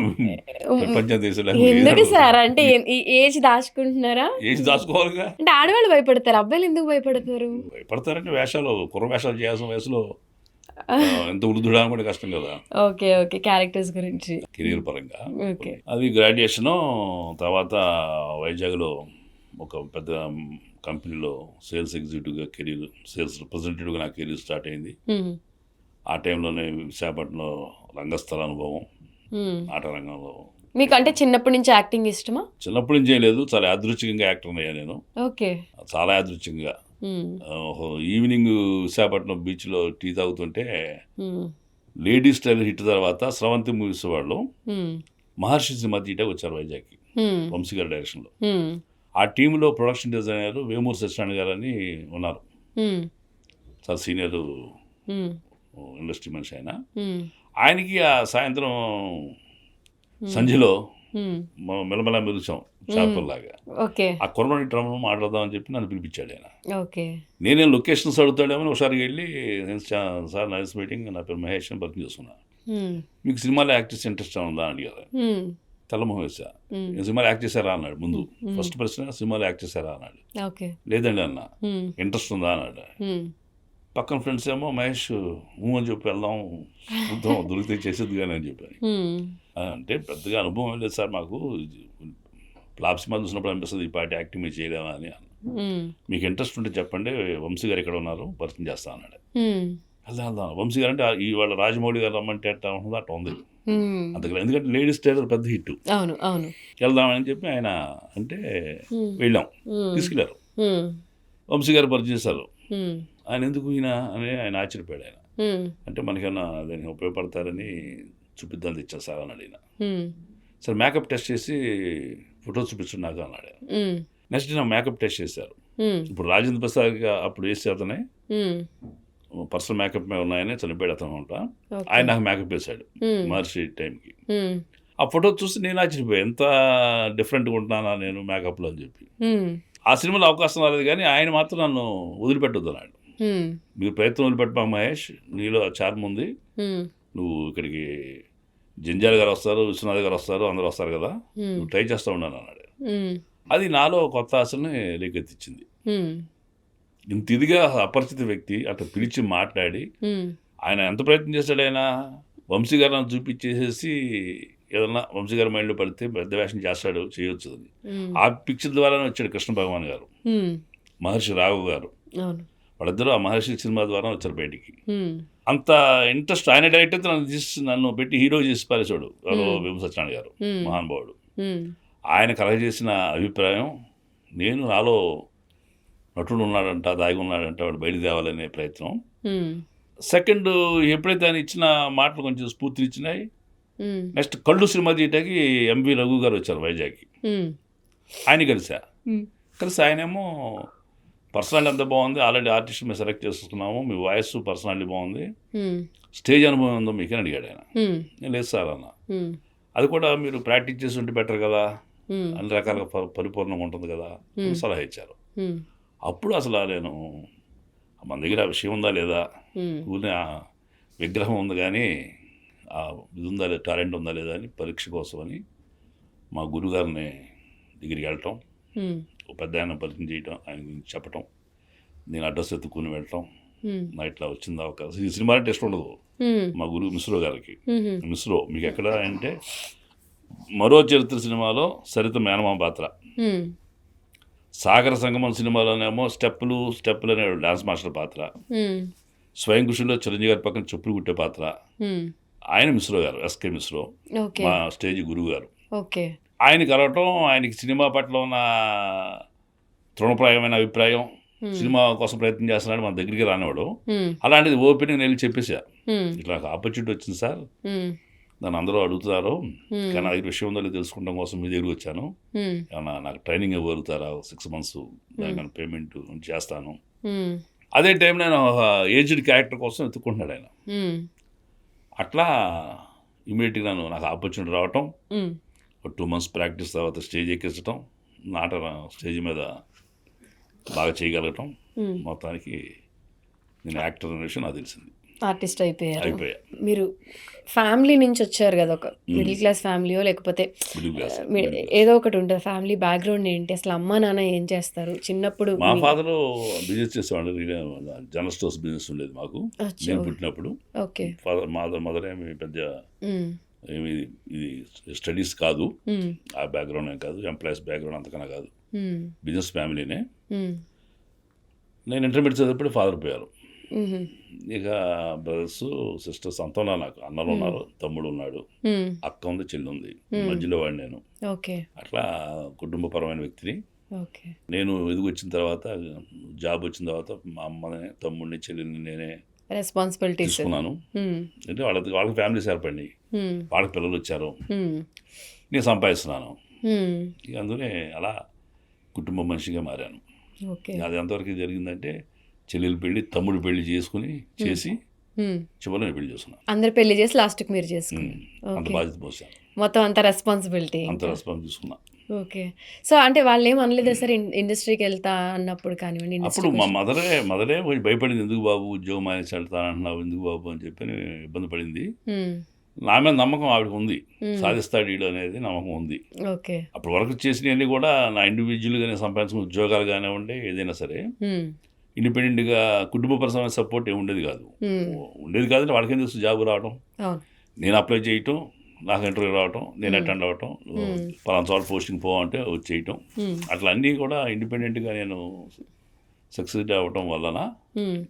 ప్రపంచం దేశంలో సార్ అంటే ఏజ్ దాచుకుంటున్నారా? ఏజ్ దాచుకోవాలిగా. అంటే ఆడవాళ్ళు భయపడతారు, అబ్బాయిలు ఎందుకు భయపడతారు? భయపడతారంటే వేషాలు కుర్ర వేషాలు చేయాల్సిన వయసులో ఎంత వృద్ధుడా కూడా కష్టం కదా. ఓకే క్యారెక్టర్స్ గురించి కెరీర్ పరంగా అది గ్రాడ్యుయేషను. తర్వాత వైజాగ్లో ఒక పెద్ద కంపెనీలో సేల్స్ ఎగ్జిక్యూటివ్గా కెరీర్, సేల్స్ రిప్రజెంటేటివ్గా నా కెరీర్ స్టార్ట్ అయింది. ఆ టైంలోనే విశాఖపట్నంలో రంగస్థల అనుభవం, ఆట రంగంలో. మీకు అంటే చిన్నప్పటి నుంచి యాక్టింగ్ ఇష్టమా? చిన్నప్పటి నుంచి ఏం లేదు, చాలా యాదృచ్ఛికంగా యాక్టర్ అయ్యా నేను. చాలా యాదృచ్ఛికంగా ఈవినింగ్ విశాఖపట్నం బీచ్లో టీ తాగుతుంటే లేడీస్ స్టైల్ హిట్ తర్వాత స్రవంతి మూవీస్ వాళ్ళు మహర్షి సినిమా తీయటకు వచ్చారు వైజాగ్కి, వంశీ గారి డైరెక్షన్లో. ఆ టీంలో ప్రొడక్షన్ డిజైనర్ వేమూరు సత్యనారాయణ గారు అని ఉన్నారు, చాలా సీనియర్ ఇండస్ట్రీ మనిషి ఆయన. ఆయనకి ఆ సాయంత్రం సంధ్యలో మెలమెల మెరుచాం చేపల్లాగా ఆ కొరమని డ్రమ్ మాట్లాడదామని చెప్పి నన్ను పిలిపించాడు ఆయన. నేనేం లొకేషన్స్ అడుగుతాడేమని ఒకసారి వెళ్ళి సార్ నైస్ మీటింగ్, నా పేరు మహేష్ అని పరిచయం చేసుకున్నాను. మీకు సినిమాలో యాక్టర్స్ ఇంట్రెస్ట్ ఉందా అని అడిగారు. తెల్లమొహం వేసా. నేను సినిమాలో యాక్ట్ చేశారా అన్నాడు. ముందు ఫస్ట్ ప్రశ్న సినిమాలో యాక్ట్ చేశారా అన్నాడు. లేదండి అన్న. ఇంట్రెస్ట్ ఉందా అన్నాడు. పక్కన ఫ్రెండ్స్ ఏమో మహేష్ అని చెప్పి వెళ్దాం చూద్దాం దొరికితే చేసేది కానీ అని చెప్పాను. అంటే పెద్దగా అనుభవం లేదు సార్ మాకు, ఫ్లాప్ సినిమా చూసినప్పుడు అనిపిస్తుంది ఈ పార్టీ యాక్టింగ్ మీరు చేయలేమా అని. మీకు ఇంట్రెస్ట్ ఉంటే చెప్పండి, వంశీ గారు ఎక్కడ ఉన్నారు పరిచయం చేస్తా అన్నాడు. వెళ్దాం వంశీ గారు అంటే ఇవాళ రాజమౌళి గారు రమ్మంటే అట్లా ఉంటుంది అట్లా ఉంది అంతగా, ఎందుకంటే లేడీస్ టైలర్ పెద్ద హిట్. అవును అవును. వెళ్దామని చెప్పి ఆయన అంటే వెళ్ళాం, తీసుకెళ్ళారు. వంశీ గారు పరిచయం చేశారు. ఆయన ఎందుకు ఈయన అని ఆయన ఆశ్చర్యపోయాడు. ఆయన అంటే మనకన్నా దానికి ఉపయోగపడతారని చూపిద్దాం తెచ్చా సార్ అన్నాడు ఆయన. సరే మేకప్ టెస్ట్ చేసి ఫోటో చూపించండి నాకు అన్నాడు. నెక్స్ట్ నా మేకప్ టెస్ట్ చేశారు. ఇప్పుడు రాజేంద్ర ప్రసాద్ అప్పుడు వేసే అతనే పర్సనల్ మేకప్ ఉన్నాయని చనిపోయాడు అతను అంట. ఆయన నాకు మేకప్ వేశాడు మహర్షి టైంకి. ఆ ఫోటో చూసి నేను ఆశ్చర్యపోయా, ఎంత డిఫరెంట్గా ఉంటున్నానా నేను మేకప్లో అని చెప్పి. ఆ సినిమాలో అవకాశం రాలేదు కానీ ఆయన మాత్రం నన్ను వదిలిపెట్టొద్దు అన్నాడు. మీరు ప్రయత్నం వదిలిపెట్టమా మహేష్, నీలో చార్మ్ ఉంది, నువ్వు ఇక్కడికి జంజాల్ గారు వస్తారు, విశ్వనాథ్ గారు వస్తారు, అందరూ వస్తారు కదా, నువ్వు ట్రై చేస్తూ ఉన్నాను అన్నాడు. అది నాలో కొత్త ఆశని రేకెత్తించింది. ఇంత ఇదిగా అపరిచిత వ్యక్తి అట్లా పిలిచి మాట్లాడి ఆయన ఎంత ప్రయత్నం చేశాడు. ఆయన వంశీ గారిని చూపించేసేసి ఏదన్నా వంశీ గారి మైండ్లో పడితే పెద్ద వేషం చేస్తాడు, చేయొచ్చు అని. ఆ పిక్చర్ ద్వారానే వచ్చాడు కృష్ణ భగవాన్ గారు, మహర్షి రాఘవ్ గారు, వాళ్ళిద్దరూ ఆ మహర్షి సినిమా ద్వారా వచ్చారు బయటికి. అంత ఇంట్రెస్ట్ ఆయన డైరెక్టర్ నన్ను పెట్టి హీరో చేసి పారేశాడు వేము సత్యనారాయణ గారు, మహానుభావుడు. ఆయన కలగజేసిన అభిప్రాయం, నేను నాలో నటుడు ఉన్నాడంట, దాగి ఉన్నాడంట, వాడు బయట తేవాలనే ప్రయత్నం. సెకండ్ ఎప్పుడైతే ఆయన ఇచ్చిన మాటలు కొంచెం స్ఫూర్తినిచ్చినాయి. నెక్స్ట్ కళ్ళు సినిమా తీయటానికి ఎంవి రఘు గారు వచ్చారు వైజాగ్కి, ఆయన కలిసి ఆయనేమో పర్సనాలిటీ అంతా బాగుంది, ఆల్రెడీ ఆర్టిస్ట్ మేము సెలెక్ట్ చేసుకున్నాము, మీ వాయిస్ పర్సనాలిటీ బాగుంది, స్టేజ్ అనుభవం ఉందో మీకని అడిగాడు ఆయన. నేను లేదు సార్ అన్న, అది కూడా మీరు ప్రాక్టీస్ చేసి ఉంటే బెటర్ కదా, అన్ని రకాలుగా పరిపూర్ణంగా ఉంటుంది కదా సలహా ఇచ్చారు. అప్పుడు అసలు నేను మన దగ్గర ఆ విషయం ఉందా లేదా, ఊరిని ఆ విగ్రహం ఉంది కానీ ఆ ఇది ఉందా లేదా, టాలెంట్ ఉందా లేదా అని పరీక్ష కోసం అని మా గురుగారిని దగ్గరికి వెళ్ళటం, ఒక పెద్ద ఆయన పరిచయం చేయటం, ఆయన గురించి చెప్పటం, నేను అడ్రస్ ఎత్తుకుని వెళ్ళటం, నా ఇట్లా వచ్చిందా అవకాశం. ఈ సినిమా టెస్ట్ ఉండదు మా గురువు మిశ్రో గారికి. మిశ్రో మీకు ఎక్కడ అంటే మరో చరిత్ర సినిమాలో సరిత మేనమా పాత్ర, సాగర సంగమం సినిమాలోనేమో స్టెప్పులు అనే డాన్స్ మాస్టర్ పాత్ర, స్వయం కృషిలో చిరంజీవి గారి పక్కన చెప్పులు కుట్టే పాత్ర, ఆయన మిశ్రో గారు, ఎస్కే మిశ్రో, మా స్టేజ్ గురువు గారు. ఆయన కలవటం, ఆయనకి సినిమా పట్ల ఉన్న తృణప్రాయమైన అభిప్రాయం, సినిమా కోసం ప్రయత్నం చేస్తున్నాడు, మన దగ్గరికి రానివాడు. అలాంటిది ఓపెనింగ్ వెళ్ళి చెప్పేసా, ఇట్లా నాకు ఆపర్చునిటీ వచ్చింది సార్, నన్ను అందరూ అడుగుతున్నారు కానీ నా దగ్గర విషయం ఉందో తెలుసుకోవడం కోసం మీ దగ్గరికి వచ్చాను, ఏమన్నా నాకు ట్రైనింగ్ ఇవ్వగలుగుతారా, 6 months దానికన్నా పేమెంట్ చేస్తాను. అదే టైం నేను ఏజ్డ్ క్యారెక్టర్ కోసం ఎత్తుకుంటున్నాడు ఆయన. అట్లా ఇమీడియట్గా నాకు ఆపర్చునిటీ రావటం, 2 months ప్రాక్టీస్ తర్వాత స్టేజ్ ఎక్కించటం, స్టేజ్ మీద బాగా చేయగలగటం, మొత్తానికి నేను యాక్టర్ అనే విషయం నాకు తెలిసింది. ఆర్టిస్ట్ అయిపోయా. మీరు ఫ్యామిలీ నుంచి వచ్చారు కదా, ఒక మిడిల్ క్లాస్ ఫ్యామిలీయో లేకపోతే ఏదో ఒకటి ఉంటుంది, ఫ్యామిలీ బ్యాక్గ్రౌండ్ ఏంటి, అసలు అమ్మా నాన్న ఏం చేస్తారు చిన్నప్పుడు? మా ఫాదర్ బిజినెస్ చేసేవాడు, జనరల్ స్టోర్స్ బిజినెస్ ఉండేది మాకు నేను పుట్టినప్పుడు. మదర్ ఏమి పెద్ద ఏమి ఇది స్టడీస్ కాదు, ఆ బ్యాక్గ్రౌండ్ ఏం కాదు, ఎంప్లాయీస్ బ్యాక్గ్రౌండ్ అంతకన్నా కాదు, బిజినెస్ ఫ్యామిలీనే. నేను ఇంటర్మీడియట్ చదివేప్పుడు ఫాదర్ పోయారు. ఇక బ్రదర్స్ సిస్టర్స్ అంతా ఉన్నారు, నాకు అన్నలు ఉన్నారు, తమ్ముడు ఉన్నాడు, అక్క ఉంది, చెల్లి ఉంది, మధ్యలో వాడు నేను. అట్లా కుటుంబపరమైన వ్యక్తిని. నేను ఎదుగు వచ్చిన తర్వాత, జాబ్ వచ్చిన తర్వాత మా అమ్మని, తమ్ముడిని, చెల్లిని నేనే రెస్పాన్సిబిలిటీ తీసుకున్నాను. అంటే వాళ్ళకి ఫ్యామిలీస్ ఏర్పడినాయి, వాళ్ళకి పిల్లలు వచ్చారు, నేను సంపాదిస్తున్నాను. ఇక అందుకనే అలా కుటుంబ మనిషిగా మారాను. అది ఎంతవరకు జరిగిందంటే చెల్లెలు పెళ్లి, తమ్ముడు పెళ్లి చేసి చివరిని పెళ్లి చేసుకున్నాను. అందరు పెళ్లి చేసి లాస్ట్కి మీరు చేసుకున్నారు. అంత బాధ్యత పోసాను, మొత్తం అంత రెస్పాన్సిబిలిటీ తీసుకున్నా. ఓకే. సో అంటే వాళ్ళు ఏం అనలేదా సార్ ఇండస్ట్రీకి వెళ్తా అన్నప్పుడు కానివ్వండి? అప్పుడు మా మదరే కొంచెం భయపడింది, ఎందుకు బాబు ఉద్యోగం మానేసి వెళ్తానంటున్నావు, ఎందుకు బాబు అని చెప్పి ఇబ్బంది పడింది. నా మీద నమ్మకం ఆవిడకి ఉంది, సాధిస్తాడు వీడు అనేది నమ్మకం ఉంది. అప్పటి వరకు చేసినవన్నీ కూడా నా ఇండివిజువల్గానే సంపాదించుకున్న ఉద్యోగాలు కానివ్వండి, ఏదైనా సరే ఇండిపెండెంట్గా కుటుంబపరమైన సపోర్ట్ ఏమి ఉండేది కాదు. ఉండేది కాదంటే వాళ్ళకేం తెలుసు జాబ్ రావడం, అవును. నేను అప్లై చేయటం, నాకు ఇంటర్వ్యూ రావటం, నేను అటెండ్ అవ్వటం, పలానా చోట పోస్టింగ్ పోవంటే వచ్చేయటం, అట్లా అన్నీ కూడా ఇండిపెండెంట్గా నేను సక్సెస్ అవ్వటం వలన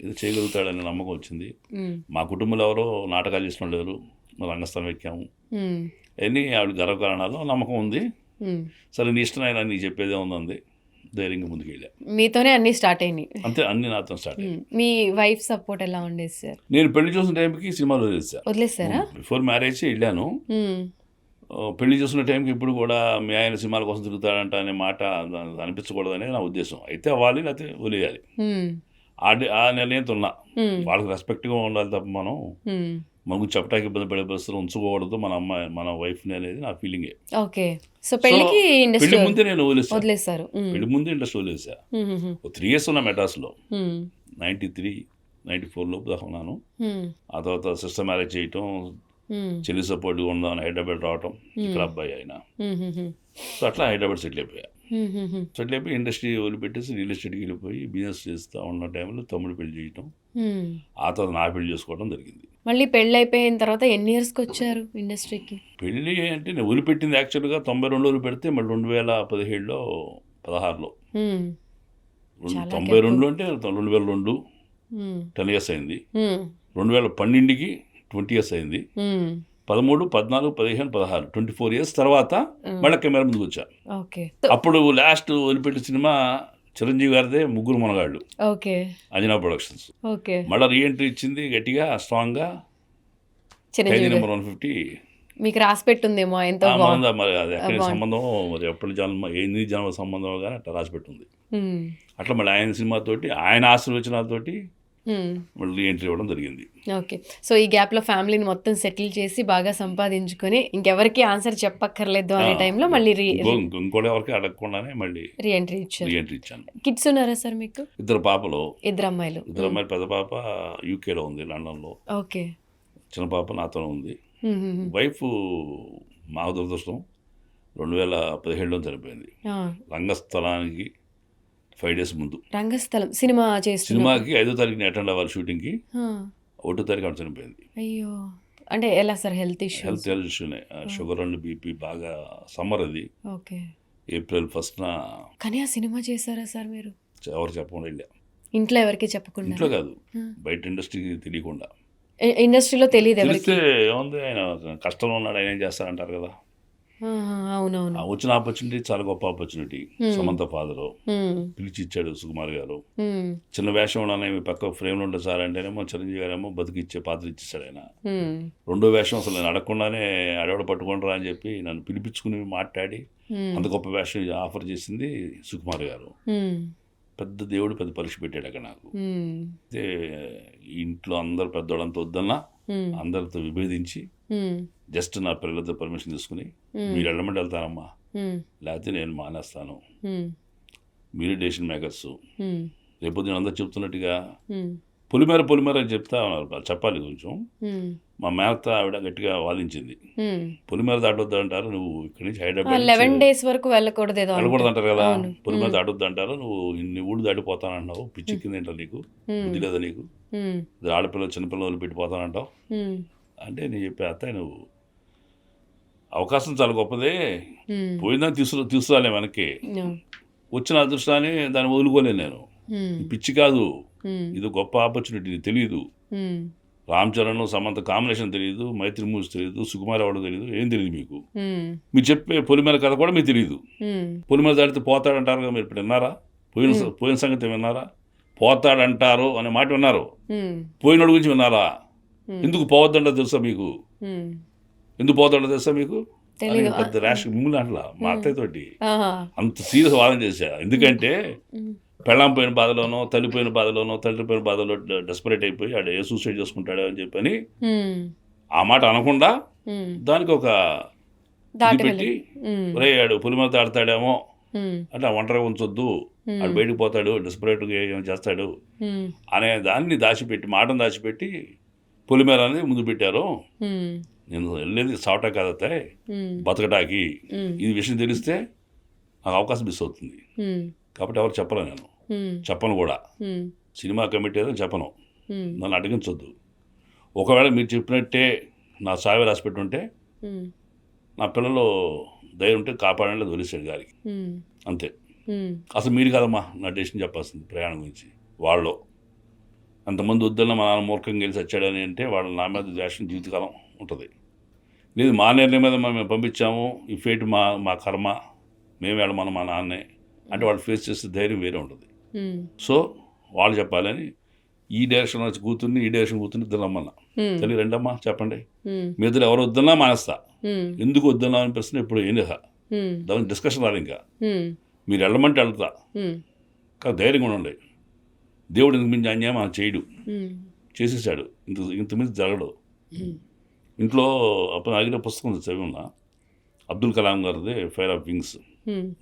ఇది చేయగలుగుతాడనే నమ్మకం వచ్చింది. మా కుటుంబంలో ఎవరో నాటకాలు చేసిన లేరు, రంగస్థలం ఎక్కాము, అన్నీ ఆవిడ గర్వకారణాలు నమ్మకం ఉంది. సరే నీ ఇష్టం అయినా నీకు చెప్పేదే ఉందంది, ధైర్యంగా ముందుకు వెళ్ళా. మీతోనే అన్ని స్టార్ట్ అయినాయి. అంతే, అన్ని నాతో స్టార్ట్ అయ్యాయి. మీ వైఫ్ సపోర్ట్ ఎలా ఉండేది సార్? నేను పెళ్లి చూసిన టైంకి సినిమాలు వదిలేసారా? బిఫోర్ మ్యారేజ్ వెళ్ళాను. పెళ్లి చూసిన టైంకి ఇప్పుడు కూడా మీ ఆయన సినిమాల కోసం తిరుగుతాడంట అనే మాట అనిపించకూడదనే నా ఉద్దేశం. అయితే అవ్వాలి, లేకపోతే వదిలేయాలి. ఆ నిర్ణయంతో ఉన్నా. వాళ్ళకి రెస్పెక్ట్గా ఉండాలి తప్ప మనం మనకు చెప్పడానికి ఇబ్బంది పడే పరిస్థితులు ఉంచుకోకూడదు మన అమ్మాయి, మన వైఫ్ని అనేది నా ఫీలింగే. ఓకే. సో పెళ్లికి పెళ్లి ముందే నేను వదిలేసారు. పెళ్లి ముందే ఇండస్ట్రీ వదిలేసా. 3 years ఉన్నా మెడ్రాస్లో. 93, 94 లోపు దాకా ఉన్నాను. ఆ తర్వాత సిస్టర్ మ్యారేజ్ చేయటం, చెల్లి సపోర్ట్గా ఉందామని హైదరాబాద్ రావటం, ఇక్కడ అబ్బాయి అయినా. సో అట్లా హైదరాబాద్ సెటిల్ అయిపోయా. సెటిల్ అయిపోయి ఇండస్ట్రీ వదిలిపెట్టేసి రియల్ ఎస్టేట్కి వెళ్ళిపోయి బిజినెస్ చేస్తూ ఉన్న టైంలో తమ్ముడు పెళ్లి చేయటం, ఆ తర్వాత నా పెళ్లి చేసుకోవడం జరిగింది. మళ్ళీ పెళ్ళి అయిపోయిన తర్వాత ఎన్ని ఇయర్స్కి వచ్చారు ఇండస్ట్రీకి? పెళ్ళి అంటే నేను వదిలిపెట్టింది యాక్చువల్గా 92 వదిలిపెడితే మళ్ళీ 2017లో 16లో 92 అంటే 2002 10 years అయింది. 2012కి 20 years అయింది. 13, 14, 15, 16 24 years తర్వాత మళ్ళీ కెమెరా ముందుకు వచ్చా. ఓకే. అప్పుడు లాస్ట్ వదిలిపెట్టిన సినిమా చిరంజీవి గారిదే ముగ్గురు మనగాళ్ళు, ఓకే, అంజనా ప్రొడక్షన్స్. ఓకే. మళ్ళీ రీఎంట్రీ ఇచ్చింది గట్టిగా, స్ట్రాంగ్గా, ఖైదీ నెంబర్ 150. మీకు రాసి పెట్టుందేమో ఎంతో మరి అది ఎక్కడి సంబంధం, మరి ఎప్పటి జన్మ, ఎన్ని జన్మ సంబంధం కానీ అట్లా రాసి పెట్టుంది. అట్లా మళ్ళీ ఆయన సినిమాతోటి, ఆయన ఆశీర్వచనాలతోటి మళ్ళీ ఎంట్రీ ఇవ్వడం జరిగింది. ఓకే. సో ఈ గ్యాప్లో ఫ్యామిలీని మొత్తం సెటిల్ చేసి బాగా సంపాదించుకొని ఇంకెవరికి ఆన్సర్ చెప్పక్కర్లేదు అనే టైంలో మళ్ళీ ఇంకోటి ఎవరికి అడగకుండానే మళ్ళీ రీఎంట్రీ ఇచ్చాను. కిడ్స్ ఉన్నారా సార్ మీకు? 2 పాపలు. 2 అమ్మాయిలు. 2 అమ్మాయిలు. పెద్ద పాప యూకేలో ఉంది, లండన్లో. ఓకే. చిన్న పాప నాతోనే ఉంది. వైఫ్ మా దురదృష్టం 2017లో చనిపోయింది. రంగస్థలానికి 5 days ముందు. రంగస్థలం సినిమాకి 5వ తారీఖుని అటెండ్ అవ్వాలి షూటింగ్కి, 1వ తారీఖు ఆమె చనిపోయింది. అయ్యో, అంటే ఎలా సార్? హెల్త్ ఇష్యూనే, షుగర్ అండ్ బీపీ బాగా. సమ్మర్ అది. ఓకే. April 1st. కానీ ఆ సినిమా చేశారా సార్ మీరు? ఎవరు చెప్పకుండా వెళ్ళా. ఇంట్లో ఎవరికి చెప్పకుండా? ఇంట్లో కాదు, బయట ఇండస్ట్రీకి తెలియకుండా. ఇండస్ట్రీలో తెలియదు తెలిస్తే ఏముంది, ఆయన కష్టంలో ఉన్నాడు, ఆయన ఏం చేస్తారంటారు కదా. అవునవును. వచ్చిన ఆపర్చునిటీ చాలా గొప్ప ఆపర్చునిటీ. సమంత ఫాదరు పిలిచి ఇచ్చాడు సుకుమార్ గారు. చిన్న వేషం ఉన్నానే మీ పక్క ఫ్రేమ్లో ఉంటుంది సార్ అంటేనేమో చిరంజీవి గారేమో బతికిచ్చే పాత్ర ఇచ్చేసాడు ఆయన. 2వ వేషం అసలు నేను అడగకుండానే అడవాడు పట్టుకుంటారా అని చెప్పి నన్ను పిలిపించుకుని మాట్లాడి అంత గొప్ప వేషం ఆఫర్ చేసింది సుకుమార్ గారు. పెద్ద దేవుడు పెద్ద పరీక్ష పెట్టాడు అక్కడ నాకు. అయితే ఇంట్లో అందరు పెద్దోళ్ళంతా వద్దన్నా అందరితో విభేదించి జస్ట్ నా పిల్లలతో పర్మిషన్ తీసుకుని, మీరు వెళ్ళమంటే వెళ్తానమ్మా, లేకపోతే నేను మానేస్తాను, మీరు డెసిషన్ మేకర్స్, రేపు నేను అందరు చెప్తున్నట్టుగా పొలిమేర అని చెప్తా ఉన్నారు. చెప్పాలి కొంచెం. మా మేనత్త ఆవిడ గట్టిగా వాదించింది, పొలిమేర దాటొద్దు అంటారు, నువ్వు ఇక్కడి నుంచి హైదరాబాద్ 11 days వరకు వెళ్ళకూడదు అంటారు కదా, పొలిమేర దాటొద్దు అంటారు, నువ్వు ఇన్ని ఊళ్ళు దాటిపోతానంటావు, పిచ్చి కింద నీకు బుద్ధి లేదా నీకు, ఆడపిల్లలు చిన్నపిల్లలు వదిలిపెట్టిపోతానంటావు అంటే నేను చెప్పే అత్త, నువ్వు అవకాశం చాలా గొప్పదే, పోయిందని తీసుకురాలే మనకి, వచ్చిన అదృష్టాన్ని దాన్ని వదులుకోలేను నేను, పిచ్చి కాదు, ఇది గొప్ప ఆపర్చునిటీ, తెలియదు, రామ్ చరణ్ సమంత కాంబినేషన్ తెలియదు, మైత్రి మూవీస్ తెలియదు, సుకుమార్ అవడం తెలియదు, ఏం తెలియదు మీకు, మీరు చెప్పే పొలిమేర కథ కూడా మీకు తెలియదు. పొలిమేర దాడితే పోతాడంటారు కదా, మీరు ఇప్పుడు విన్నారా? పోయిన సంగతి విన్నారా? పోతాడంటారు అనే మాట విన్నారు, పోయినోడు గురించి విన్నారా? ఎందుకు పోవద్దంటో తెలుసా మీకు? ఎందుకు పోతాడో తెలుసా మీకు? పెద్ద ర్యాష్ మిమ్మల్ని అట్లా మా అత్తయ్యతోటి అంత సీరియస్ వాదన చేశా. ఎందుకంటే పెళ్ళాం పోయిన బాధలోనో, తల్లిపోయిన బాధలోనో, తండ్రిపోయిన బాధలో డెస్పరేట్ అయిపోయి ఆడ ఏ సూసైడ్ చేసుకుంటాడో అని చెప్పని ఆ మాట అనకుండా దానికి ఒక పెట్టి, రే ఆడు పొలిమేర దాడతాడేమో అంటే ఒంటరిగా ఉంచొద్దు, ఆడు బయటకు పోతాడు, డెస్పరేట్గా ఏం చేస్తాడు అనే దాన్ని దాచిపెట్టి, మాటను దాచిపెట్టి పొలిమేర అనేది ముందు పెట్టారు. నేను వెళ్ళేది సావటా కాదతే, బతకటాకి. ఈ విషయం తెలిస్తే నాకు అవకాశం మిస్ అవుతుంది, కాబట్టి ఎవరు చెప్పలే, నేను చెప్పను కూడా. సినిమా కమిటీ ఏదో చెప్పను, నన్ను అడిగించొద్దు. ఒకవేళ మీరు చెప్పినట్టే నా సావి రాసి పెట్టుంటే నా పిల్లలు ధైర్యం ఉంటే కాపాడండి, అది వదిలేసాడు గారికి, అంతే. అసలు మీరు కదమ్మా నా డెసిషన్ చెప్పాల్సింది ప్రయాణం గురించి. వాళ్ళు అంతమంది వద్దన్న మా నాన్న మూర్ఖంగా గెలిచి వచ్చాడని అంటే వాళ్ళు నా మీద ద్వేషం జీవితకాలం ఉంటుంది. లేదు మా నిర్ణయం మీద మేము పంపించాము, ఈ ఫేట్ మా కర్మ, మేము వెళ్ళమన్న మా నాన్నే అంటే వాళ్ళు ఫేస్ చేసే ధైర్యం వేరే ఉంటుంది. సో వాళ్ళు చెప్పాలని ఈ డైరెక్షన్ వచ్చి కూతుర్ని ఈ డైరెక్షన్ కూతుర్ని ఇద్దరు రమ్మన్నా, తల్లి రెండమ్మా చెప్పండి, మీ ఇద్దరు ఎవరు వద్దన్నా మానేస్తా, ఎందుకు వద్దన్నా అని ప్రశ్న ఇప్పుడు ఏం లేదా, దాని డిస్కషన్ రాదు. ఇంకా మీరు వెళ్ళమంటే వెళ్తా, కానీ ధైర్యంగా ఉండండి. దేవుడు ఇంత మించి అన్యాయం మనం చేయడు, చేసేసాడు, ఇంతమించి జరగడు. ఇంట్లో అప్పుడు అడిగిన పుస్తకం చదివి ఉన్నా, అబ్దుల్ కలాం గారిది ఫైర్ ఆఫ్ వింగ్స్.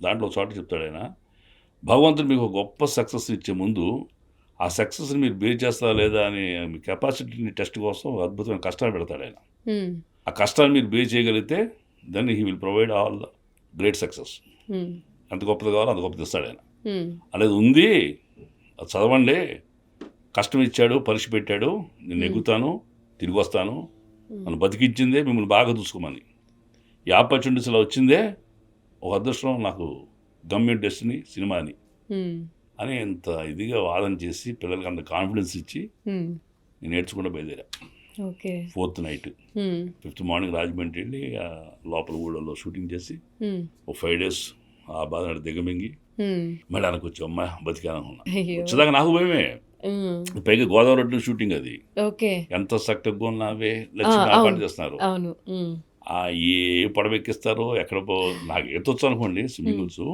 దాంట్లో చోట చెప్తాడు ఆయన, భగవంతుడు మీకు గొప్ప సక్సెస్ ఇచ్చే ముందు ఆ సక్సెస్ని మీరు బేర్ చేస్తారా లేదా అని మీ కెపాసిటీని టెస్ట్ కోసం అద్భుతమైన కష్టాలు పెడతాడు ఆయన. ఆ కష్టాన్ని మీరు బేర్ చేయగలిగితే then he will provide all the great success. ఎంత గొప్పది కావాలో అంత గొప్పది ఇస్తాడు ఆయన. అనేది ఉంది, అది చదవండి, కష్టం ఇచ్చాడు, పరీక్ష పెట్టాడు, నేను ఎగుతాను, తిరిగి వస్తాను, నన్ను బతికించిందే మిమ్మల్ని బాగా చూసుకోమని. ఈ ఆపర్చునిటీస్ ఇలా వచ్చిందే ఒక అదృష్టం, నాకు గమ్యం డెస్టినీ సినిమాని అని ఎంత ఇదిగా వాదన చేసి పిల్లలకి అంత కాన్ఫిడెన్స్ ఇచ్చి నేను నేర్చుకుంటూ బయలుదేరా. 4th night 5th morning Rajahmundry వెళ్ళి లోపల ఊళ్ళలో షూటింగ్ చేసి ఒక 5 days ఆ బాధ దిగమింగి మళ్ళీ వెనక్కి వచ్చి అమ్మ బతికానుకున్నా. వచ్చేదాకా నాకు భయమే, పైగా గోదావరి రోడ్డు షూటింగ్ అది, ఎంత చక్కగా ఉన్నావే లక్ష్మి చేస్తున్నారు, ఏ పడవెక్కిస్తారో ఎక్కడ నాకు ఎత్తొచ్చు అనుకోండి స్విమ్మింగ్ వచ్చు,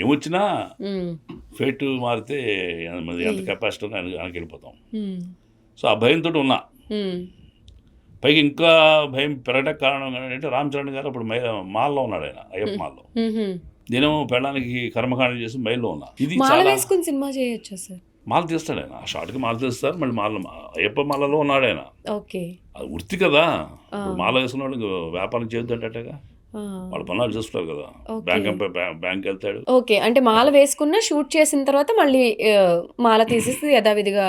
ఏమొచ్చినా ఫేట్ మారితే ఎంత కెపాసిటీ వెనక్కి వెళ్ళిపోతాం. సో ఆ భయంతో ఉన్నా. పైగా ఇంకా భయం పెరగడానికి కారణం ఏంటంటే రామ్ చరణ్ గారు అప్పుడు మాల్లో ఉన్నాడు, ఆయన అయ్యప్ప మాల్లో. నేనేమో పెళ్ళడానికి కర్మకాండ చేసి మైల్లో ఉన్నా. ఇది సినిమా చేయొచ్చా సార్? మాల తీస్తాడు ఆయన, ఆ షార్ట్కి మాల తీస్తారు, మళ్ళీ అయ్యప్ప మాలలో ఉన్నాడు ఆయన. అది వృత్తి కదా, మాల వేసుకున్నాడు వ్యాపారం చేయొద్దు అంటగా, వాళ్ళ పనులు చేస్తారు కదా, బ్యాంక్ వెళ్తాడు. ఓకే, అంటే మాల వేసుకున్న షూట్ చేసిన తర్వాత మళ్ళీ మాల తీసేసి యథావిధిగా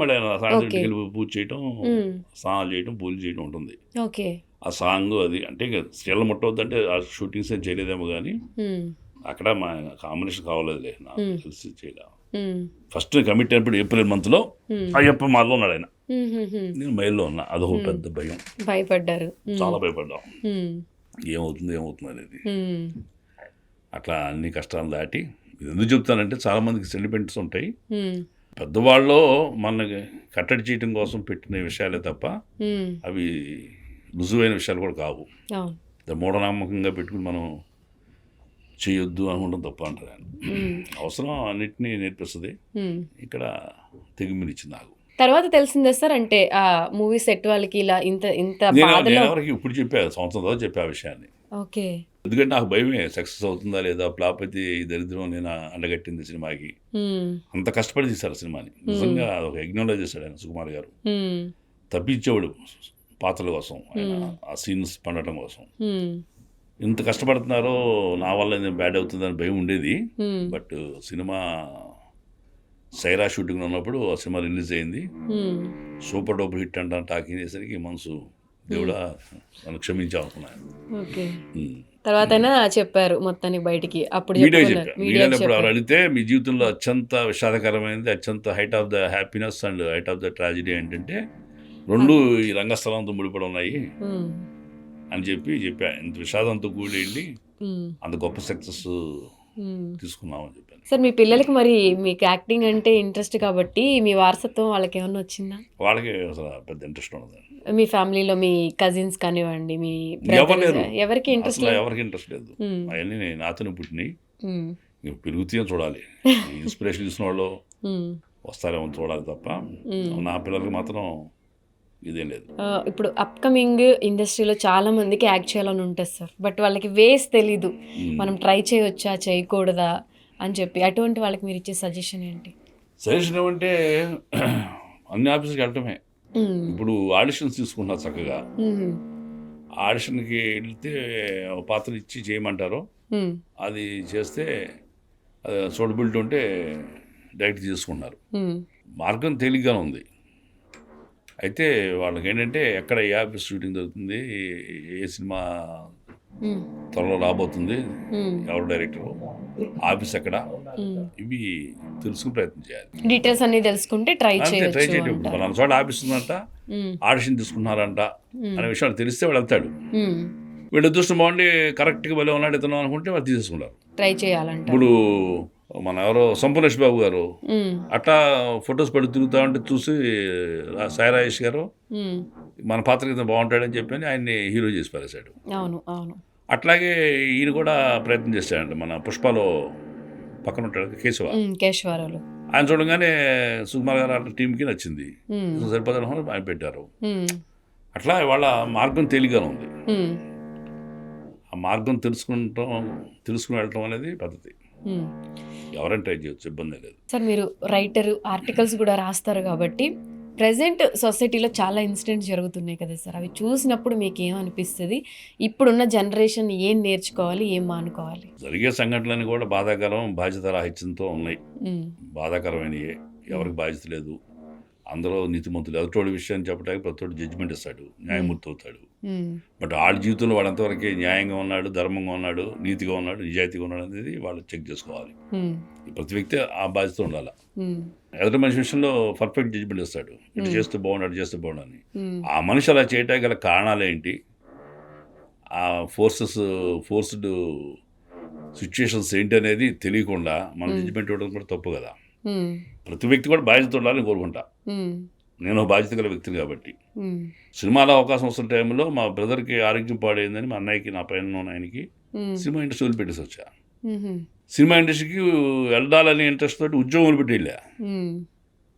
మళ్ళీ ఆయన సాయంత్రం పూజ చేయటం, స్నానాలు చేయటం, పూజలు చేయడం ఉంటుంది. ఓకే, ఆ సాంగ్ అది అంటే స్త్రీలు ముట్టవద్దు అంటే ఆ షూటింగ్స్ ఏం చేయలేదేమో కానీ అక్కడ మా కాంబినేషన్ కావాలేదులే, నాకు తెలిసి చేయలేదు. ఫస్ట్ కమిట్ అయినప్పుడు April monthలో అయ్యప్ప మాల్లో ఉన్నాడు ఆయన, నేను మైల్లో ఉన్నా. అదొక పెద్ద భయం, భయపడ్డారు, చాలా భయపడ్డాం, ఏమవుతుంది అనేది. అట్లా అన్ని కష్టాలు దాటి ఇది ఎందుకు చెప్తానంటే చాలామందికి సెంటిమెంట్స్ ఉంటాయి, పెద్దవాళ్ళు మనకి కట్టడి చేయడం కోసం పెట్టిన విషయాలే తప్ప అవి రుజువైన విషయాలు కూడా కావు. మూఢనమ్మకంగా పెట్టుకుని మనం చేయొద్దు అనుకుంటాం తప్ప అంటారు ఆయన. అవసరం అన్నిటినీ నేర్పిస్తుంది, ఇక్కడ తెగిమినిచ్చింది నాకు. తర్వాత తెలిసిందే సార్, అంటే ఆ మూవీ సెట్ వాళ్ళకి ఇలా ఇంత ఎవరికి ఇప్పుడు చెప్పాను, సంవత్సరం తర్వాత చెప్పా ఆ విషయాన్ని. ఓకే, ఎందుకంటే నాకు భయమే సక్సెస్ అవుతుందా లేదా, ఫ్లాప్ అయితే ఈ దరిద్రం నేను అండగట్టింది సినిమాకి. అంత కష్టపడి తీశారు సినిమాని, నిజంగా ఒక ఎగ్నాలజ్ చేశాడు ఆయన సుకుమార్ గారు. తప్పించేవాడు పాత్రల కోసం, ఆయన ఆ సీన్స్ పండటం కోసం. ఇంత కష్టపడుతున్నారో నా వల్ల బ్యాడ్ అవుతుందని భయం ఉండేది. బట్ సినిమా సైరా షూటింగ్ ఉన్నప్పుడు ఆ సినిమా రిలీజ్ అయింది, సూపర్ డూపర్ హిట్ అంటాను టాకింగ్ చేసరికి మనసు దేవుడా నన్ను క్షమించాలనుకున్నాను. తర్వాత చెప్పారు మొత్తానికి బయటికి, అప్పుడు మీడియాలో ఎవరు అడిగితే మీ జీవితంలో అత్యంత విషాదకరమైనది, అత్యంత height of the happiness and height of the tragedy ఏంటంటే రెండు ఈ రంగస్థలంతో ముడిపడి ఉన్నాయి అని చెప్పా. ఇంత విషాదంతో కూడి అంత గొప్ప సక్సెస్ తీసుకున్నామని చెప్పాను. సార్ మీ పిల్లలకి మరి మీకు యాక్టింగ్ అంటే ఇంట్రెస్ట్ కాబట్టి మీ వారసత్వం వాళ్ళకి ఏమన్నా వచ్చిందా? వాళ్ళకి అసలు పెద్ద ఇంట్రెస్ట్ ఉండదు. మీ ఫ్యామిలీలో మీ కజిన్స్ కానివ్వండి, మీ ఎవరికి ఇంట్రెస్ట్ లేదు. అవన్నీ నాతోనే పుట్టినాయి, పెరుగుతాయో చూడాలి. ఇన్స్పిరేషన్ ఇచ్చిన వాళ్ళు వస్తారేమో చూడాలి తప్ప నా పిల్లలకి మాత్రం ఇదేం లేదు. ఇప్పుడు అప్కమింగ్ ఇండస్ట్రీలో చాలా మందికి యాక్ట్ చేయాలని ఉంటుంది సార్, బట్ వాళ్ళకి వేస్ తెలీదు, మనం ట్రై చేయొచ్చా చేయకూడదా అని చెప్పి. అటువంటి వాళ్ళకి మీరు ఇచ్చే సజెషన్ ఏంటి? సజెషన్ ఏమంటే అన్ని ఆఫీసులకి వెళ్ళటమే. ఇప్పుడు ఆడిషన్స్ తీసుకుంటున్నారు చక్కగా, ఆడిషన్కి వెళ్తే పాత్ర ఇచ్చి చేయమంటారు, అది చేస్తే సూటబిలిటీ ఉంటే డైరెక్ట్ చేసుకుంటున్నారు. మార్గం తేలిగ్గానే ఉంది. అయితే వాళ్ళకి ఏంటంటే ఎక్కడ ఏ ఆఫీస్ షూటింగ్ జరుగుతుంది, ఏ సినిమా త్వరలో రాబోతుంది, ఎవరు డైరెక్టరు, ఆఫీస్ ఎక్కడ, ఇవి తెలుసుకుని ప్రయత్నం చేయాలి. డీటెయిల్స్ అన్ని తెలుసుకుంటే ట్రై అంతే, ట్రై చేయొచ్చు చేయటం. అంటారు. పలానా చోట ఆఫీస్ ఉందంట, ఆడిషన్ తీసుకున్నారంట అనే విషయాలు తెలిస్తే వాడు వెళ్తాడు. వీళ్ళు అదృష్టం బాగుండి కరెక్ట్గా వెళ్ళి ఉన్నాడు ఇతను అనుకుంటే వాళ్ళు తీసేసుకుంటారు. ట్రై చేయాలంట. ఇప్పుడు మన ఎవరో సంపూర్ణేష్ బాబు గారు అట్లా ఫొటోస్ పెట్టి తిరుగుతా ఉంటే చూసి సాయి రాజేష్ గారు మన పాత్ర కింద బాగుంటాడని చెప్పి ఆయన్ని హీరో చేసి పారేశాడు. అవును అవును. అట్లాగే ఈయన కూడా ప్రయత్నం చేశాడంట. మన పుష్పలో పక్కన ఉంటాడు కేశవరావు, ఆయన చూడగానే సుకుమార్ గారు అట్లా టీంకి నచ్చింది, సరిపోదని ఆయన పెట్టారు. అట్లా వాళ్ళ మార్గం తేలిగ్గానే ఉంది. ఆ మార్గం తెలుసుకుని వెళ్ళటం అనేది పద్ధతి. ఎవరైనా ట్రై చేయొచ్చు, ఇబ్బంది లేదు. సార్ మీరు రైటర్, ఆర్టికల్స్ కూడా రాస్తారు కాబట్టి ప్రజెంట్ సొసైటీలో చాలా ఇన్సిడెంట్స్ జరుగుతున్నాయి కదా సార్, అవి చూసినప్పుడు మీకు ఏమనిపిస్తుంది? ఇప్పుడున్న జనరేషన్ ఏం నేర్చుకోవాలి, ఏం మానుకోవాలి? జరిగే సంఘటనలు కూడా బాధాకరం, బాధ్యత రాహిత్యంతో ఉన్నాయి. బాధాకరమైనవి, ఎవరికి బాధ్యత లేదు, అందరూ నీతిమంతులు. ఎదుటోడి విషయాన్ని చెప్పడానికి ప్రతి జడ్జిమెంట్ ఇస్తాడు, న్యాయమూర్తి అవుతాడు. బట్ వాళ్ళ జీవితంలో వాడు అంతవరకే న్యాయంగా ఉన్నాడు, ధర్మంగా ఉన్నాడు, నీతిగా ఉన్నాడు, నిజాయితీగా ఉన్నాడు అనేది వాళ్ళు చెక్ చేసుకోవాలి. ప్రతి వ్యక్తి ఆ బాధ్యత ఉండాలి. ఎదుటి మనిషి విషయంలో పర్ఫెక్ట్ జడ్జిమెంట్ ఇస్తాడు, ఇటు చేస్తే బాగుండు, అటు చేస్తే బాగుండని. ఆ మనిషి అలా చేయటానికి గల కారణాలు ఏంటి, ఆ ఫోర్స్డ్ సిచ్యుయేషన్స్ ఏంటి అనేది తెలియకుండా మనం జడ్జిమెంట్ ఇవ్వడం కూడా తప్పు కదా. ప్రతి వ్యక్తి కూడా బాధ్యత ఉండాలని కోరుకుంటా. నేను బాధ్యత గల వ్యక్తిని కాబట్టి. సినిమాలో అవకాశం వస్తున్న టైంలో మా బ్రదర్కి ఆరోగ్యం పాడైందని మా అన్నయ్యకి, నా పైన ఆయనకి సినిమా ఇండస్ట్రీ వదిలిపెట్టేసి వచ్చా. సినిమా ఇండస్ట్రీకి వెళ్ళాలని ఇంట్రెస్ట్ తోటి ఉద్యోగం వదిలిపెట్టి వెళ్ళా.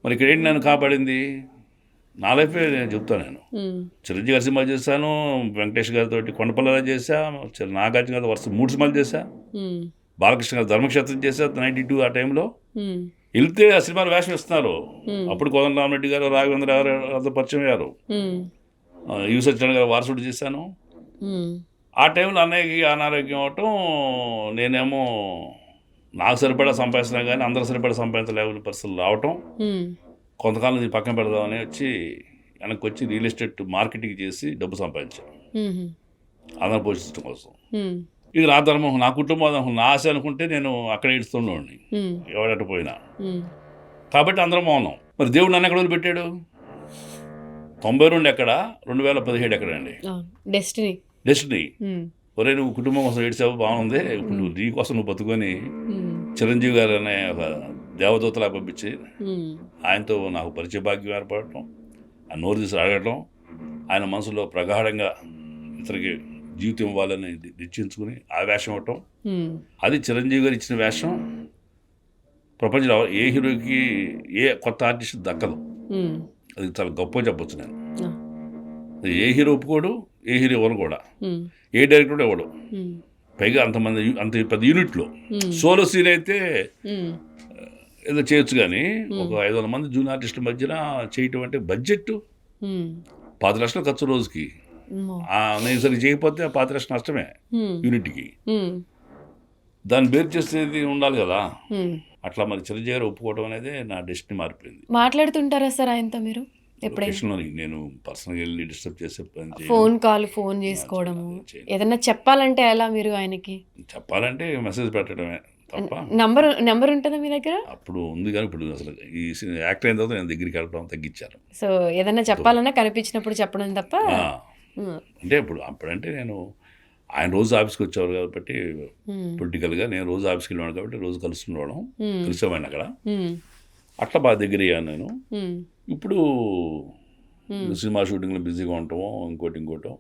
మరి ఇక్కడ ఏంటి నన్ను కాపాడింది? నా లైఫే నేను చెప్తాను. నేను చిరంజీవి గారి సినిమా చేశాను, వెంకటేష్ గారితో కొండపల్లిలో చేశా, నాగార్జున గారితో వరుస 3 సినిమాలు చేశా, బాలకృష్ణ గారు ధర్మక్షేత్రం చేశా 92 ఆ టైంలో. వెళ్తే ఆ సినిమాలు వేషం ఇస్తున్నారు. అప్పుడు కోదండరామరెడ్డి గారు, రాఘవేంద్ర గారు పరిచయం అయ్యారు. యు సత్యనారాయణ గారు వారసుడు చేశాను. ఆ టైంలో అన్నయ్యకి అనారోగ్యం అవటం, నేనేమో నాకు సరిపడా సంపాదిస్తున్నా కానీ అందరూ సరిపడా సంపాదించలేని పరిస్థితులు రావటం, కొంతకాలం ఇది పక్కన పెడదామని వచ్చి వెనక్కి వచ్చి రియల్ ఎస్టేట్ మార్కెటింగ్ చేసి డబ్బు సంపాదించాను అందరూ పోషించడం కోసం. ఇది నా ధర్మం, నా కుటుంబం, నా ఆశ అనుకుంటే నేను అక్కడ ఏడుస్తుండేవాడిని ఎవడట పోయినా. కాబట్టి అందరం మౌనం. మరి దేవుడు నన్ను ఎక్కడ వదిలిపెట్టాడు? 92 ఎక్కడ, 2017 ఎక్కడ అండి? డెస్టినీ. ఒరే నువ్వు కుటుంబం కోసం ఏడ్చావు, బాగుంది, ఇప్పుడు నీ కోసం నువ్వు బతుకొని చిరంజీవి గారు అనే ఒక దేవదూతలా పంపించి ఆయనతో నాకు పరిచయ భాగ్యం ఏర్పడటం, ఆ నోరు తీసి అడగటం, ఆయన మనసులో ప్రగాఢంగా ఇతరికి జీవితం ఇవ్వాలని నిశ్చయించుకుని ఆ వేషం ఇవ్వటం, అది చిరంజీవి గారు ఇచ్చిన వేషం ప్రపంచంలో ఏ హీరోకి, ఏ కొత్త ఆర్టిస్ట్ దక్కదు. అది చాలా గొప్ప చెప్పొచ్చు నేను. ఏ హీరో ఒప్పుకోడు, ఏ హీరో ఎవరు కూడా, ఏ డైరెక్టర్ ఎవడు, పైగా అంతమంది అంత పెద్ద యూనిట్లో. సోలో సీన్ అయితే ఏదో చేయొచ్చు కానీ ఒక 500 మంది జూనియర్ ఆర్టిస్టుల మధ్యన చేయటం అంటే బడ్జెట్ 10 లక్షలు ఖర్చు రోజుకి. నేను సరిగ్గా చేయకపోతే 10 లక్షలు నష్టమే యూనిట్కి. దాన్ని బేర్ చేసేది ఉండాలి కదా. అట్లా మరి చిరంజీవి గారు ఒప్పుకోవడం అనేది నా డెస్టినీ మారిపోయింది. మాట్లాడుతుంటారా సార్ ఆయనతో మీరు? నేను పర్సనల్గా వెళ్ళి డిస్టర్బ్ చేసే పని, ఫోన్ చేసుకోవడము, ఏదన్నా చెప్పాలంటే ఎలా మీరు ఆయనకి? చెప్పాలంటే మెసేజ్ పెట్టడమే తప్ప. నంబర్ ఉంటుందా మీ దగ్గర? అప్పుడు ఉంది కానీ ఇప్పుడు అసలు ఈ యాక్టర్ అయిన తర్వాత నేను దగ్గరికి వెళ్ళడం తగ్గించాను. సో ఏదన్నా చెప్పాలన్నా కనిపించినప్పుడు చెప్పడం తప్ప. అంటే అప్పుడంటే నేను ఆయన రోజు ఆఫీస్కి వచ్చేవారు కాబట్టి పొలిటికల్గా, నేను రోజు ఆఫీస్కి వెళ్ళాను కాబట్టి రోజు కలుస్తుండడం, కలిసేవాడిని అక్కడ. అట్లా బాగా దగ్గర అయ్యాను నేను. ఇప్పుడు సినిమా షూటింగ్లో బిజీగా ఉంటామో ఇంకోటో.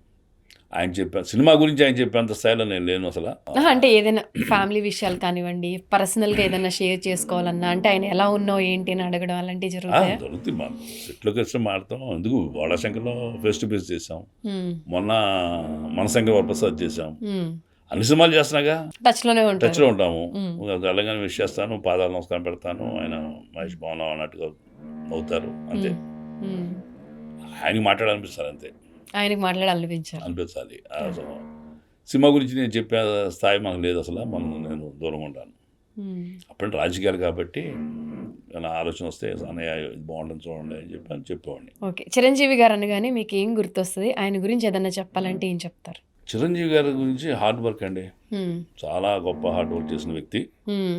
ఆయన చెప్పాను సినిమా గురించి ఆయన చెప్పేంత స్థాయిలో నేను లేను అసలు. అంటే ఏదైనా ఫ్యామిలీ విషయాలు కానివ్వండి, పర్సనల్గా ఏదైనా షేర్ చేసుకోవాలన్నా, అంటే ఆయన ఎలా ఉన్నావు ఏంటి అని అడగడం అలాంటివి జరుగుతుంది. మనం సెట్లోకి వచ్చి మాడతాం. ఎందుకు వాడాశంకర్లో ఫేస్ టు ఫేస్ చేసాం, మొన్న మనశంకర్ వరప్రసాద్ చేసాం, అన్ని సినిమాలు చేస్తున్నాగా, టచ్లో ఉంటాము. తెలంగాణ విష్ చేస్తాను, పాదాలు నమస్కారం పెడతాను, ఆయన మహేష్ బాగున్నావు అన్నట్టుగా అవుతారు అంతే. ఆయనకి మాట్లాడాలనిపిస్తారు అంతే, ఆయనకి అనిపించాలి. సినిమా గురించి నేను చెప్పే స్థాయి మనకు లేదు అసలు. నేను దూరంగా ఉంటాను. అప్పుడంటే రాజకీయాలు కాబట్టి నా ఆలోచన వస్తే అన్నయ్య ఇది బాగుంటుంది చూడండి అని చెప్పేవాడిని. ఓకే. చిరంజీవి గారు అనగానే మీకు ఏం గుర్తొస్తుంది? ఆయన గురించి ఏదన్నా చెప్పాలంటే ఏం చెప్తారు? చిరంజీవి గారి గురించి హార్డ్ వర్క్ అండి. హ్మ్. చాలా గొప్ప హార్డ్ వర్క్ చేసిన వ్యక్తి. హ్మ్.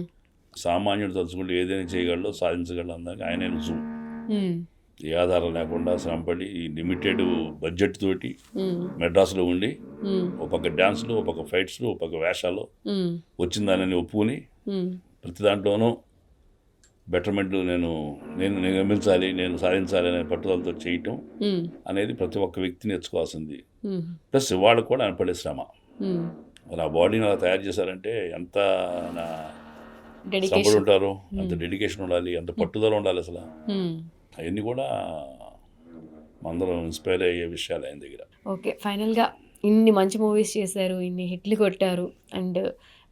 సామాన్యుడు తలుచుకుంటే ఏదైనా చేయగలడో సాధించగలడు అందరికి ఆయనే రుజువు. హ్మ్. ఏ ఆధారం లేకుండా శ్రమపడి ఈ లిమిటెడ్ బడ్జెట్ తోటి హ్మ్. మెడ్రాస్లో ఉండి హ్మ్. ఒక పక్క డ్యాన్స్లు, ఒక పక్క ఫైట్స్లు, ఒక పక్క వేషాలు హ్మ్. వచ్చిన దానిని ఒప్పుకొని హ్మ్. ప్రతి దాంట్లోనూ బెటర్మెంట్లు నేను నిర్మించాలి, నేను సాధించాలి అనే పట్టుదలతో చేయటం హ్మ్. అనేది ప్రతి ఒక్క వ్యక్తి నేర్చుకోవాల్సింది. హ్మ్. ప్లస్ వాళ్ళకు కూడా ఆయన పడే శ్రమ. హ్మ్. నా బాడీని అలా తయారు చేశారంటే ఎంత నా శ్రమలు డెడికేషన్. ఉంటారో, అంత డెడికేషన్ ఉండాలి, అంత పట్టుదల ఉండాలి అసలు. హ్మ్. అవన్నీ కూడా అందరం ఇన్స్పైర్ అయ్యే విషయాలు ఆయన దగ్గర. ఓకే. ఫైనల్‌గా ఇన్ని మంచి మూవీస్ చేశారు. ఇన్ని హిట్లు కొట్టారు. అండ్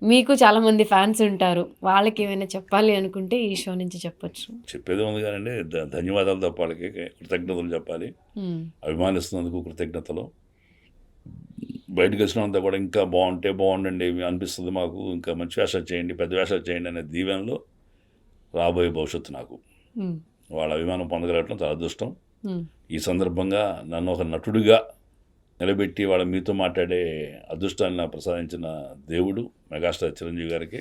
మీకు చాలామంది ఫ్యాన్స్ ఉంటారు. వాళ్ళకేమైనా చెప్పాలి అనుకుంటే ఈ షో నుంచి చెప్పొచ్చు. చెప్పేది ఉంది కానండి, ధన్యవాదాలు తప్ప వాళ్ళకి కృతజ్ఞతలు చెప్పాలి. హ్మ్. అభిమానిస్తున్నందుకు కృతజ్ఞతలు. బయటకు వచ్చినంతా కూడా ఇంకా బాగుండండి అనిపిస్తుంది మాకు, ఇంకా మంచి వేషాలు చేయండి, పెద్ద వేషాలు చేయండి అనే దీవెనలో రాబోయే భవిష్యత్తు నాకు. హ్మ్. వాళ్ళ అభిమానం పొందగలగటం చాలా అదృష్టం. హ్మ్. ఈ సందర్భంగా నన్ను ఒక నటుడిగా నిలబెట్టి వాళ్ళ మీతో మాట్లాడే అదృష్టాన్ని నాకు ప్రసాదించిన దేవుడు మెగాస్టార్ చిరంజీవి గారికి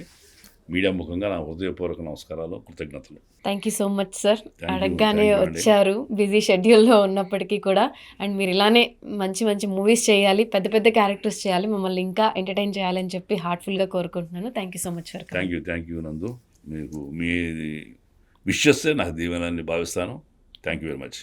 మీడియా ముఖంగా నా హృదయపూర్వక నమస్కారాలు, కృతజ్ఞతలు. Thank you so much sir. Thank you అడగగానే అండి. వచ్చారు. బిజీ షెడ్యూల్‌లో ఉన్నప్పటికీ కూడా. అండ్ మీరు ఇలానే మంచి మంచి మూవీస్ చేయాలి. పెద్ద పెద్ద క్యారెక్టర్స్ చేయాలి. మమ్మల్ని ఇంకా ఎంటర్‌టైన్ చేయాలని చెప్పి హార్ట్‌ఫుల్‌గా కోరుకుంటున్నాను. Thank you so much for coming. Thank you నందు. మీకు మీ విషెస్సే నాకు దీవెనని భావిస్తాను. Thank you very much.